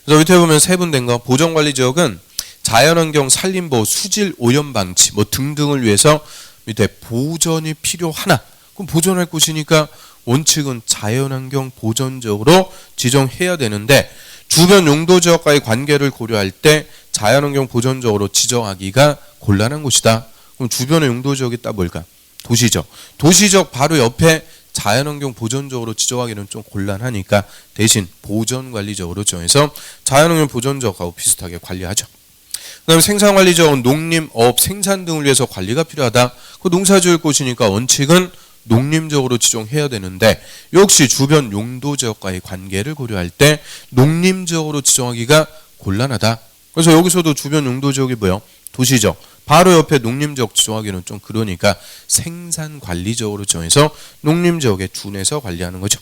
[SPEAKER 1] 그래서 밑에 보면 세분된 거, 보전관리지역은 자연환경 산림보호, 수질 오염 방치 뭐 등등을 위해서 밑에 보전이 필요하나, 그럼 보존할 곳이니까 원칙은 자연환경 보존지역으로 지정해야 되는데 주변 용도지역과의 관계를 고려할 때 자연환경 보존지역으로 지정하기가 곤란한 곳이다. 그럼 주변의 용도지역이 딱 뭘까? 도시지역. 도시지역 바로 옆에 자연환경 보존지역으로 지정하기는 좀 곤란하니까 대신 보전관리지역으로 정해서 자연환경 보존지역하고 비슷하게 관리하죠. 그 다음에 생산관리지역은 농림, 업, 생산 등을 위해서 관리가 필요하다. 그 농사지을 곳이니까 원칙은 농림지역으로 지정해야 되는데 역시 주변 용도지역과의 관계를 고려할 때 농림지역으로 지정하기가 곤란하다. 그래서 여기서도 주변 용도지역이 뭐예요? 도시지역. 바로 옆에 농림지역 지정하기는 좀 그러니까 생산관리지역으로 정해서 농림지역에 준해서 관리하는 거죠.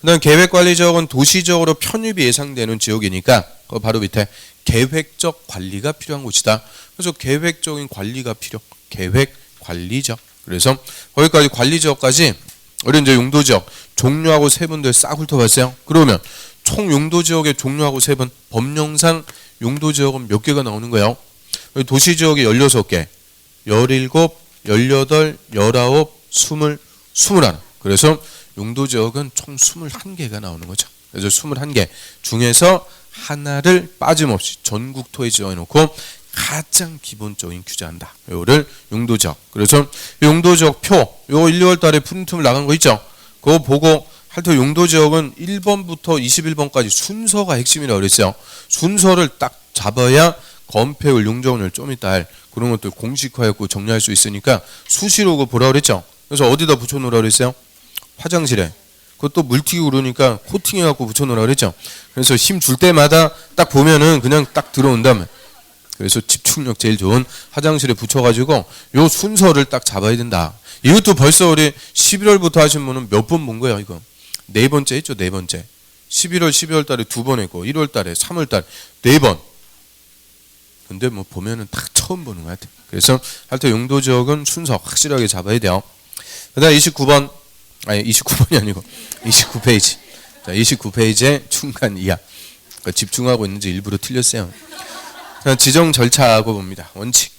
[SPEAKER 1] 그 다음 계획관리지역은 도시지역으로 편입이 예상되는 지역이니까 그 바로 밑에 계획적 관리가 필요한 곳이다. 그래서 계획적인 관리가 필요. 계획관리지역. 그래서 거기까지 관리지역까지 우리 이제 용도지역 종류하고 세분들 싹 훑어봤어요. 그러면 총 용도지역의 종류하고 세분, 법령상 용도지역은 몇 개가 나오는 거예요? 도시지역이 16개, 17, 18, 19, 20, 21. 그래서 용도지역은 총 21개가 나오는 거죠. 그래서 21개 중에서 하나를 빠짐없이 전국토에 지정해놓고 가장 기본적인 규제한다. 요거를 용도지역. 그래서 용도지역 표, 요 1, 2월 달에 프린트물 나간 거 있죠? 그거 보고 하여튼 용도지역은 1번부터 21번까지 순서가 핵심이라고 그랬어요. 순서를 딱 잡아야 건폐율, 용적률 좀 이따 할 그런 것들 공식화했고 정리할 수 있으니까 수시로 그거 보라고 그랬죠? 그래서 어디다 붙여놓으라고 그랬어요? 화장실에. 그것도 물튀기 그러니까 코팅해갖고 붙여놓으라고 그랬죠? 그래서 힘 줄 때마다 딱 보면은 그냥 딱 들어온다면. 그래서 집중력 제일 좋은 화장실에 붙여가지고 요 순서를 딱 잡아야 된다. 이것도 벌써 우리 11월부터 하신 분은 몇 번 본 거예요, 이거? 네 번째 했죠, 네 번째. 11월, 12월 달에 2번 했고, 1월 달에, 3월 달에 4번. 근데 뭐 보면은 딱 처음 보는 것 같아요. 그래서 하여튼 용도지역은 순서 확실하게 잡아야 돼요. 그 다음 29번, 아니 29번이 아니고 29페이지. 자, 29페이지에 중간 이하. 그러니까 집중하고 있는지 일부러 틀렸어요. 지정 절차하고 봅니다. 원칙.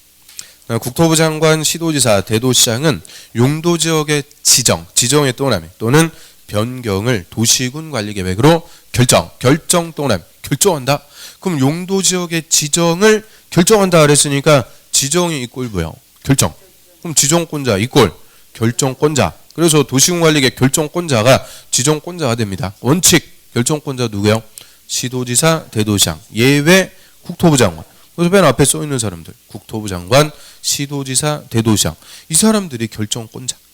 [SPEAKER 1] 국토부 장관, 시도지사, 대도시장은 용도지역의 지정의 또는 변경을 도시군 관리계획으로 결정 또는 결정한다. 그럼 용도지역의 지정을 결정한다 그랬으니까 지정이 이꼴 뭐예요? 결정. 그럼 지정권자 이꼴 결정권자. 그래서 도시군 관리계획 결정권자가 지정권자가 됩니다. 원칙 결정권자 누구예요? 시도지사, 대도시장. 예외 국토부 장관. 그래서 맨 앞에 써 있는 사람들. 국토부 장관, 시도지사, 대도시장. 이 사람들이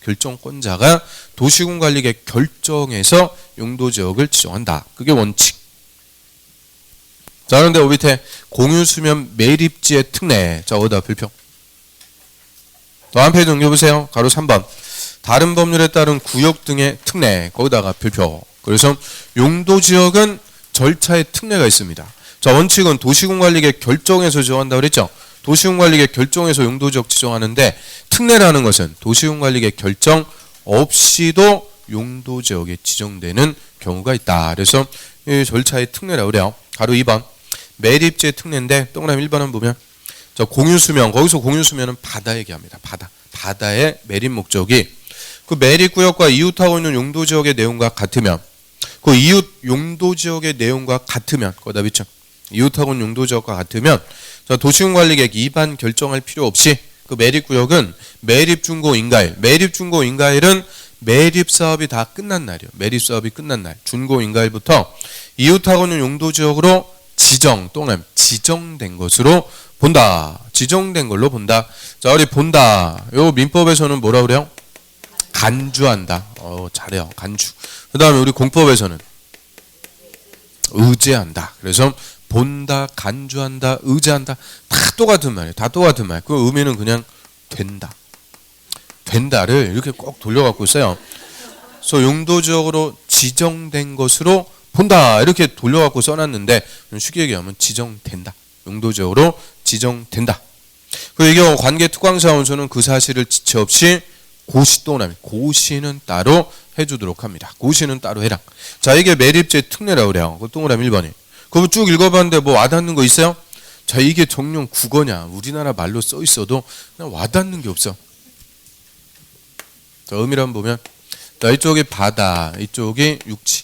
[SPEAKER 1] 결정권자가 도시군 관리계획 결정해서 용도지역을 지정한다. 그게 원칙. 자, 그런데 밑에 공유수면 매립지의 특례. 자, 어디다 별표. 또 한 페이지 넘겨보세요. 가로 3번. 다른 법률에 따른 구역 등의 특례. 거기다가 별표. 그래서 용도지역은 절차의 특례가 있습니다. 자, 원칙은 도시군관리계획 결정에서 지정한다고 그랬죠. 도시군관리계획 결정에서 용도지역 지정하는데 특례라는 것은 도시군관리계획 결정 없이도 용도지역에 지정되는 경우가 있다. 그래서 이 절차의 특례라고 그래요. 가로 2번 매립지의 특례인데 동그라미 1번은 보면 저 공유수면, 거기서 공유수면은 바다 얘기합니다. 바다의 매립 목적이 그 매립구역과 이웃하고 있는 용도지역의 내용과 같으면, 그 이웃 용도지역의 내용과 같으면, 거기다 비춰 이웃하고 있는 용도지역과 같으면 도시군관리계획 위반 결정할 필요 없이 그 매립구역은 매립준공인가일, 매립준공인가일은 매립사업이 다 끝난 날이요. 매립사업이 끝난 날, 준공인가일부터 이웃하고 있는 용도지역으로 지정된 것으로 본다. 지정된 걸로 본다. 자, 우리 본다. 요 민법에서는 뭐라 그래요? 간주한다. 잘해요. 간주. 그 다음에 우리 공법에서는 의제한다. 그래서 본다, 간주한다, 의제한다. 다 똑같은 말이에요. 다 똑같은 말. 그 의미는 그냥 된다. 된다를 이렇게 꼭 돌려갖고 있어요. 그래서 용도지역으로 지정된 것으로 본다. 이렇게 돌려갖고 써놨는데 쉽게 얘기하면 지정된다. 용도지역으로 지정된다. 그리고 이게 관계특광사원서는 그 사실을 지체 없이 고시 동그라미, 고시는 따로 해주도록 합니다. 고시는 따로 해라. 자, 이게 매립제 특례라고 그래요. 그 동그라미 1번이. 그거 쭉 읽어봤는데 뭐 와닿는 거 있어요? 자, 이게 정령 국어냐, 우리나라 말로 써 있어도 그냥 와닿는 게 없어. 자, 의미를 한번 보면, 자, 이쪽이 바다, 이쪽이 육지.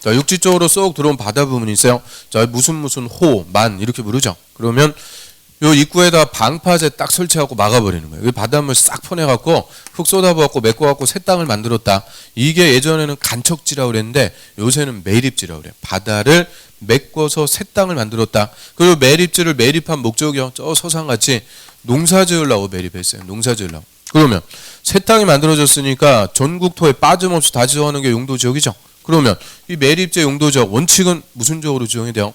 [SPEAKER 1] 자, 육지 쪽으로 쏙 들어온 바다 부분이 있어요. 자, 무슨 호, 만 이렇게 부르죠. 그러면 요 입구에다 방파제 딱 설치하고 막아버리는 거예요. 이 바닷물 싹 퍼내갖고 흙 쏟아부었고 메꿔갖고 새 땅을 만들었다. 이게 예전에는 간척지라고 그랬는데 요새는 매립지라고 그래요. 바다를 메꿔서 새 땅을 만들었다. 그리고 매립지를 매립한 목적이요. 저 서산같이 농사지으려고 매립했어요. 농사지으려고. 그러면 새 땅이 만들어졌으니까 전국토에 빠짐없이 다 지정하는 게 용도지역이죠. 그러면 이 매립지 용도지역 원칙은 무슨 지역으로 지정이 돼요?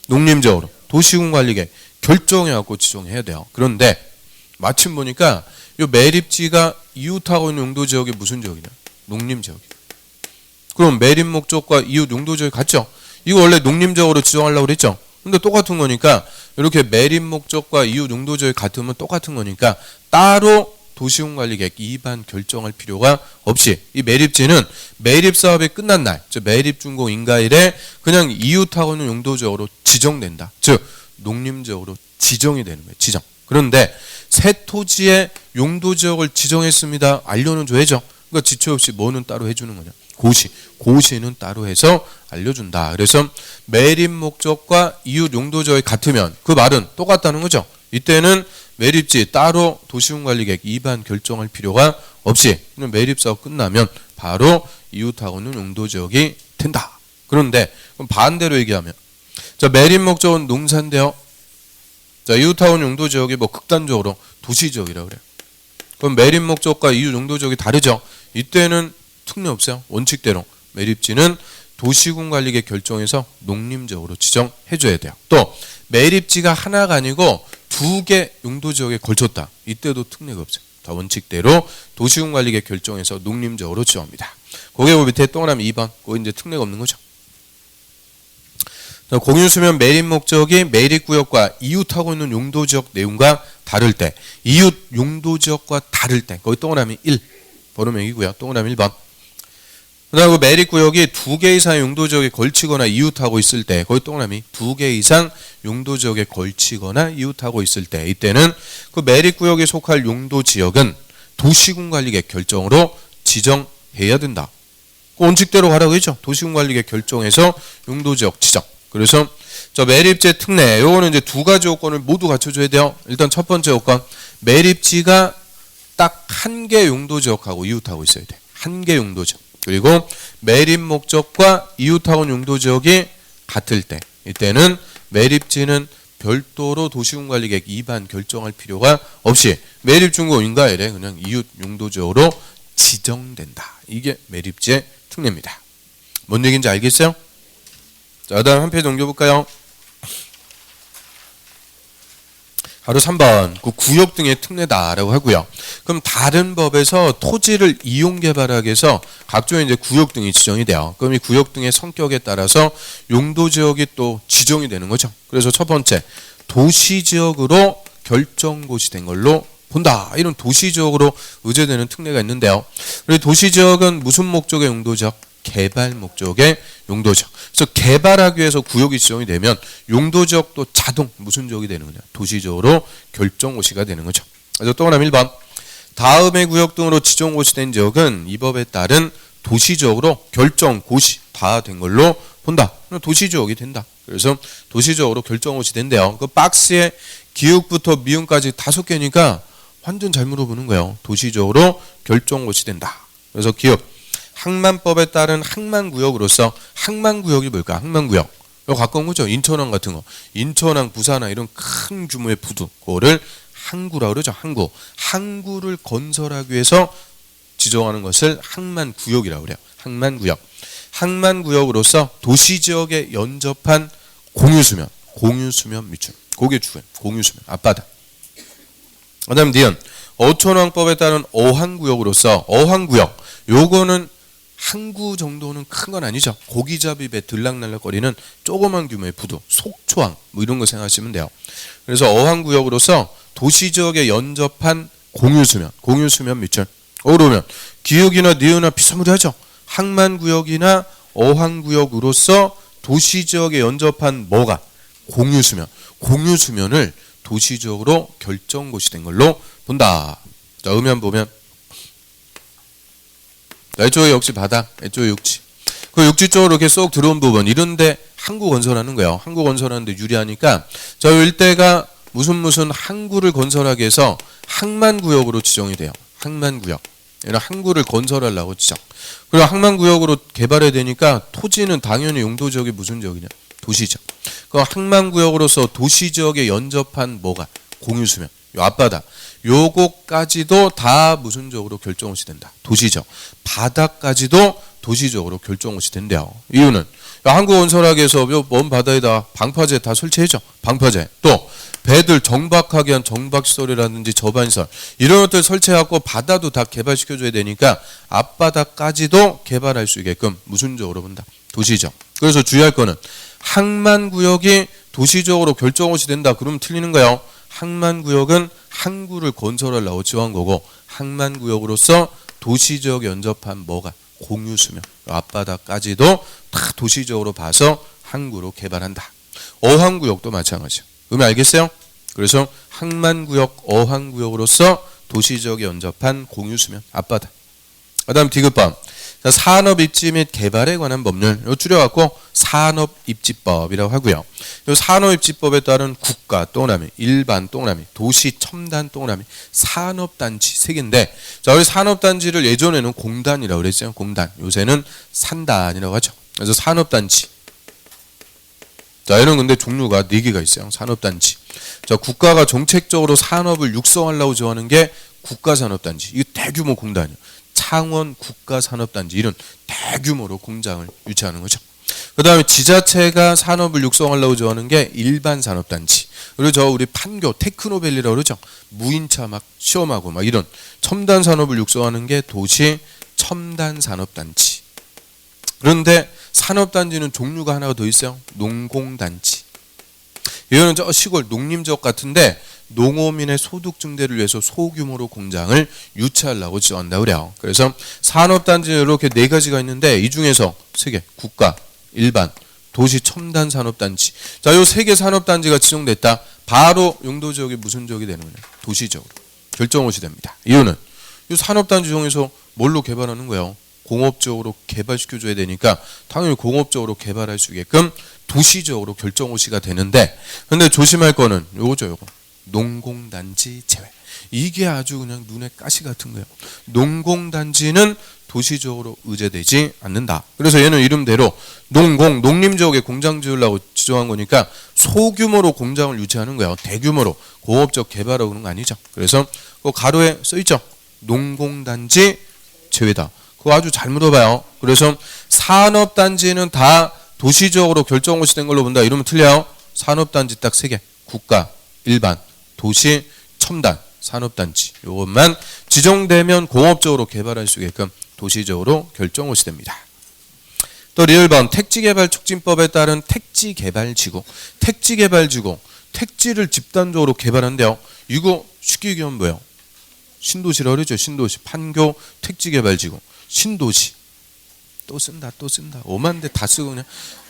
[SPEAKER 1] 농림지역으로. 도시군관리계획 결정해갖고 지정해야 돼요. 그런데 마침 보니까 이 매립지가 이웃하고 있는 용도지역이 무슨 지역이냐? 농림지역이에요. 그럼 매립 목적과 이웃 용도지역이 같죠? 이거 원래 농림지역으로 지정하려고 그랬죠? 근데 똑같은 거니까 이렇게 매립 목적과 이웃 용도지역이 같으면 똑같은 거니까 따로 도시군관리계획 위반 결정할 필요가 없이 이 매립지는 매립사업이 끝난 날, 즉 매립준공인가일에 그냥 이웃하고는 용도지역으로 지정된다. 즉 농림지역으로 지정이 되는 거예요. 지정. 그런데 새 토지의 용도지역을 지정했습니다. 알려는 줘야죠. 그러니까 지체 없이 뭐는 따로 해주는 거냐? 고시는 따로 해서 알려준다. 그래서 매립 목적과 이웃 용도지역이 같으면 그 말은 똑같다는 거죠. 이때는 매립지 따로 도시군관리계획 위반 결정할 필요가 없이 그냥 매립사업 끝나면 바로 이웃하고는 용도지역이 된다. 그런데 그럼 반대로 얘기하면 자, 매립 목적은 농사인데요. 자, 이웃하고는 용도지역이 뭐 극단적으로 도시지역이라고 그래요. 그럼 매립 목적과 이웃 용도지역이 다르죠. 이때는 특례 없어요. 원칙대로 매립지는 도시군관리계획 결정해서 농림지역으로 지정해줘야 돼요. 또 매립지가 하나가 아니고 2개 용도지역에 걸쳤다. 이때도 특례가 없어요. 다 원칙대로 도시군관리계획 결정해서 농림지역으로 지정합니다. 거기에 밑에 동그라미 2번. 그거 이제 특례가 없는 거죠. 공유수면 매립 목적이 매립구역과 이웃하고 있는 용도지역 내용과 다를 때, 이웃 용도지역과 다를 때, 거기 동그라미 1. 번호명이고요. 동그라미 1번. 그 다음에 매립구역이 2개 이상의 용도지역에 걸치거나 이웃하고 있을 때, 거기 동그라미 2개 이상 용도지역에 걸치거나 이웃하고 있을 때, 이때는 그 매립구역에 속할 용도지역은 도시군관리계획 결정으로 지정해야 된다. 그 원칙대로 가라고 했죠. 도시군관리계획 결정해서 용도지역 지정. 그래서 저 매립지 특례, 요거는 이제 2가지 요건을 모두 갖춰줘야 돼요. 일단 첫 번째 요건, 매립지가 딱 1개 용도지역하고 이웃하고 있어야 돼. 1개 용도지역. 그리고 매립 목적과 이웃하고 용도지역이 같을 때, 이때는 매립지는 별도로 도시군관리계획 위반 결정할 필요가 없이 매립준공인가일에 그냥 이웃 용도지역으로 지정된다. 이게 매립지의 특례입니다. 뭔 얘기인지 알겠어요? 자, 다음 한 페이지 넘겨볼까요? 바로 3번 그 구역 등의 특례다라고 하고요. 그럼 다른 법에서 토지를 이용 개발하기 위해서 각종의 이제 구역 등이 지정이 돼요. 그럼 이 구역 등의 성격에 따라서 용도 지역이 또 지정이 되는 거죠. 그래서 첫 번째 도시 지역으로 결정고시 된 걸로 본다. 이런 도시 지역으로 의제되는 특례가 있는데요. 우리 도시 지역은 무슨 목적의 용도죠? 개발 목적의 용도지역. 그래서 개발하기 위해서 구역이 지정이 되면 용도지역도 자동 무슨 지역이 되는 거냐? 도시지역으로 결정고시가 되는 거죠. 그래서 동그라미 1번. 다음의 구역 등으로 지정고시된 지역은 이 법에 따른 도시지역으로 결정고시 다 된 걸로 본다. 도시지역이 된다. 그래서 도시지역으로 결정고시 된대요. 그 박스에 기역부터 미음까지 5개니까 완전 잘 물어보는 거예요. 도시지역으로 결정고시 된다. 그래서 기역. 항만법에 따른 항만구역으로서 항만구역이 뭘까? 항만구역. 이거 가까운 거죠. 인천항 같은 거. 인천항, 부산항 이런 큰 규모의 부두. 그거를 항구라고 그러죠. 항구. 항구를 건설하기 위해서 지정하는 것을 항만구역이라고 그래요. 항만구역. 항만구역으로서 도시지역에 연접한 공유수면. 공유수면 밑줄. 그게 주요. 공유수면. 앞바다. 그 다음 니은. 어촌항법에 따른 어항구역으로서 어항구역. 요거는 항구 정도는 큰 건 아니죠. 고기잡이 배 들락날락거리는 조그만 규모의 부두, 속초항 뭐 이런 거 생각하시면 돼요. 그래서 어항구역으로서 도시지역에 연접한 공유수면, 공유수면 밑줄. 그러면 기역이나 니은이나 비스무리하죠. 항만구역이나 어항구역으로서 도시지역에 연접한 뭐가? 공유수면. 공유수면을 도시지역으로 결정고시 된 걸로 본다. 자, 음연 보면 이쪽에 역시 바다, 이쪽에 육지. 그 육지 쪽으로 이렇게 쏙 들어온 부분, 이런데 항구 건설하는 거예요. 항구 건설하는데 유리하니까 저 일대가 무슨 항구를 건설하기 위해서 항만구역으로 지정이 돼요. 항만구역. 이런 항구를 건설하려고 지정. 그리고 항만구역으로 개발해야 되니까 토지는 당연히 용도지역이 무슨 지역이냐? 도시지역. 그 항만구역으로서 도시지역에 연접한 뭐가? 공유수면. 요 앞바다. 요거까지도 다 무슨 지역으로 결정고시 된다. 도시지역. 바다까지도 도시지역으로 결정고시 된대요. 이유는 항구 건설하기 위해서 먼 바다에다 방파제 다 설치해줘. 방파제. 또 배들 정박하게 한 정박시설이라든지 저반시설 이런 것들 설치해갖고 바다도 다 개발시켜줘야 되니까 앞바다까지도 개발할 수 있게끔 무슨 지역으로 본다. 도시지역. 그래서 주의할 거는 항만구역이 도시지역으로 결정고시 된다. 그러면 틀리는 거예요. 항만구역은 항구를 건설하려고 지정한 거고 항만구역으로서 도시지역에 연접한 뭐가? 공유수면. 앞바다까지도 다 도시지역으로 봐서 항구로 개발한다. 어항구역도 마찬가지죠. 그러면 알겠어요? 그래서 항만구역, 어항구역으로서 도시지역에 연접한 공유수면. 앞바다. 그 다음 디귿번. 산업입지 및 개발에 관한 법률 줄여갖고 산업입지법이라고 하고요. 이 산업입지법에 따른 국가 동그라미, 일반 동그라미, 도시 첨단 동그라미, 산업단지 세 개인데 자 우리 산업단지를 예전에는 공단이라고 그랬어요. 공단. 요새는 산단이라고 하죠. 그래서 산업단지. 자 얘는 근데 종류가 4개가 있어요. 산업단지. 자 국가가 정책적으로 산업을 육성하려고 정하는 게 국가산업단지. 이거 대규모 공단이에요. 창원 국가산업단지 이런 대규모로 공장을 유치하는 거죠. 그 다음에 지자체가 산업을 육성하려고 정하는 게 일반산업단지. 그리고 저 우리 판교 테크노밸리라고 그러죠. 무인차 막 시험하고 막 이런 첨단 산업을 육성하는 게 도시 첨단산업단지. 그런데 산업단지는 종류가 하나가 더 있어요. 농공단지. 이거는 저 시골 농림지역 같은데 농어민의 소득 증대를 위해서 소규모로 공장을 유치하려고 지원한다고 그래요. 그래서 산업단지는 이렇게 4가지가 있는데 이 중에서 3개, 국가, 일반, 도시 첨단 산업단지. 자, 요 3개 산업단지가 지정됐다. 바로 용도지역이 무슨 지역이 되는 거냐? 도시지역으로 결정고시 됩니다. 이유는 이 산업단지 중에서 뭘로 개발하는 거예요? 공업적으로 개발시켜줘야 되니까 당연히 공업적으로 개발할 수 있게끔 도시적으로 결정고시가 되는데 근데 조심할 거는 요거죠. 요거. 농공단지 제외. 이게 아주 그냥 눈에 가시 같은 거예요. 농공단지는 도시적으로 의제되지 않는다. 그래서 얘는 이름대로 농림지역에 공장 지으려고 지정한 거니까 소규모로 공장을 유치하는 거예요. 대규모로 공업적 개발하고 그런 거 아니죠. 그래서 그 가로에 써있죠. 농공단지 제외다. 그거 아주 잘 물어봐요. 그래서 산업단지는 다 도시적으로 결정고시 된 걸로 본다. 이러면 틀려요. 산업단지 딱 3개. 국가, 일반, 도시 첨단 산업단지 이것만 지정되면 공업적으로 개발할 수 있게끔 도시적으로 결정호시 됩니다. 또 리을번 택지개발촉진법에 따른 택지개발지구, 택지개발지구, 택지를 집단적으로 개발한대요. 이거 쉽게 얘기하면 뭐예요? 신도시라고 그러죠. 신도시, 판교 택지개발지구, 신도시. 또 쓴다. 5만 대 다 쓰고 그냥.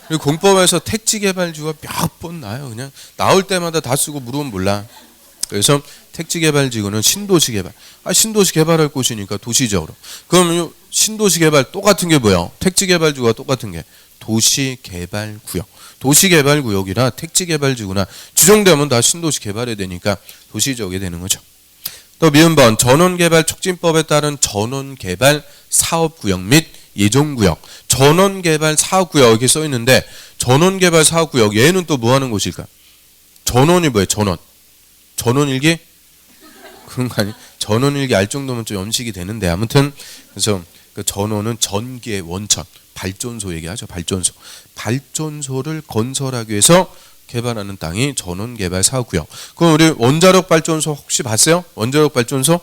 [SPEAKER 1] 그리고 공법에서 택지개발지구가 몇 번 나요. 그냥 나올 때마다 다 쓰고 물으면 몰라. 그래서 택지개발지구는 신도시 개발. 신도시 개발할 곳이니까 도시적으로. 그럼 신도시 개발 똑같은 게 뭐예요? 택지개발지구가 똑같은 게 도시개발구역. 도시개발구역이나 택지개발지구나 지정되면 다 신도시 개발해야 되니까 도시적이 되는 거죠. 또 미음번 전원개발촉진법에 따른 전원개발 사업구역 및 예정구역. 전원개발 사업구역 이렇게 써 있는데 전원개발 사업구역 얘는 또 뭐 하는 곳일까? 전원이 뭐예요? 전원일기? 그런 거 아니에요? 전원일기 알 정도면 좀 염식이 되는데 아무튼 그래서 그 전원은 전기의 원천, 발전소 얘기하죠. 발전소를 건설하기 위해서 개발하는 땅이 전원개발 사업구역. 그럼 우리 원자력 발전소 혹시 봤어요? 원자력 발전소?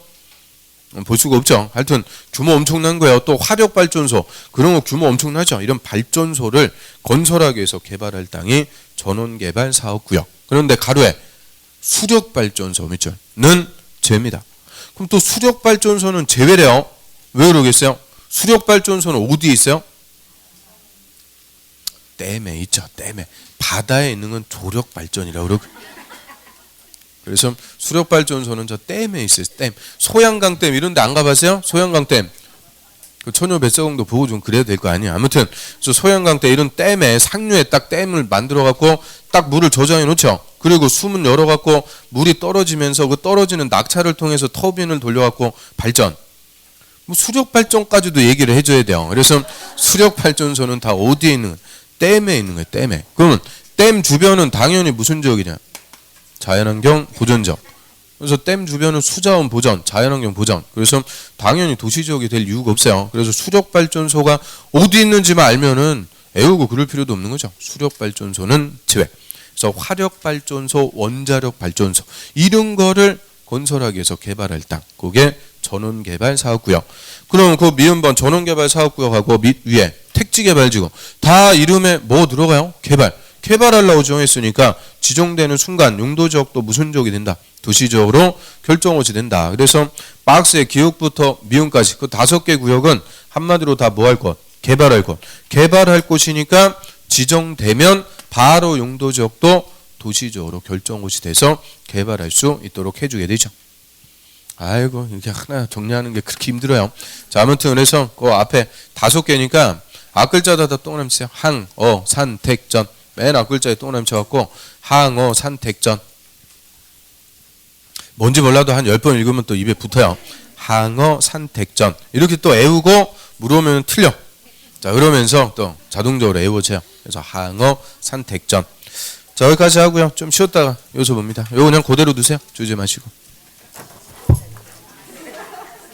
[SPEAKER 1] 볼 수가 없죠. 하여튼 규모 엄청난 거예요. 또 화력 발전소 그런 거 규모 엄청나죠. 이런 발전소를 건설하기 위해서 개발할 땅이 전원개발 사업구역. 그런데 가로에 수력 발전소 밑줄은 제외입니다. 그럼 또 수력 발전소는 제외래요. 왜 그러겠어요? 수력 발전소는 어디에 있어요? 댐에 있죠. 댐에. 바다에 있는 건 조력 발전이라고 그러고. 그래서 수력 발전소는 저 댐에 있어요. 댐. 소양강 댐 이런 데 안 가봤어요? 소양강 댐. 그 처녀 뱃사공도 보고 좀 그래야 될 거 아니에요. 아무튼 소양강 댐 이런 댐에 상류에 딱 댐을 만들어 갖고 딱 물을 저장해 놓죠. 그리고 수문 열어 갖고 물이 떨어지면서 그 떨어지는 낙차를 통해서 터빈을 돌려 갖고 발전. 뭐 수력 발전까지도 얘기를 해줘야 돼요. 그래서 수력 발전소는 다 어디에 있는 거예요? 댐에 있는 거예요. 댐에. 그러면 댐 주변은 당연히 무슨 지역이냐? 자연환경 보전지역. 그래서 댐 주변은 수자원 보전, 자연환경 보전. 그래서 당연히 도시지역이 될 이유가 없어요. 그래서 수력발전소가 어디 있는지만 알면은 애우고 그럴 필요도 없는 거죠. 수력발전소는 제외. 그래서 화력발전소, 원자력발전소 이런 거를 건설하기 위해서 개발할 땅. 그게 전원개발 사업구역. 그럼 그 미음번 전원개발 사업구역하고 밑 위에 택지개발지구 다 이름에 뭐 들어가요? 개발하려고 정했으니까 지정되는 순간 용도지역도 무슨 지역이 된다? 도시적으로 결정호시 된다. 그래서 박스의 기역부터 미음까지 그 5개 구역은 한마디로 다 뭐 할 것? 개발할 것. 개발할 곳이니까 지정되면 바로 용도지역도 도시적으로 결정호시 돼서 개발할 수 있도록 해주게 되죠. 아이고 이렇게 하나 정리하는 게 그렇게 힘들어요. 자 아무튼 그래서 그 앞에 5개니까 앞글자다 다 동그라미 치세요. 항어 산택전 맨 앞글자에 동그라미 쳐갖고 항어 산택전 뭔지 몰라도 한 10번 읽으면 또 입에 붙어요. 항어 산택전 이렇게 또 애우고 물어보면 틀려. 자 그러면서 또 자동적으로 애워져요. 그래서 항어 산택전 자 여기까지 하고요. 좀 쉬었다가 요소 봅니다. 요거 그냥 그대로 두세요. 주지 마시고.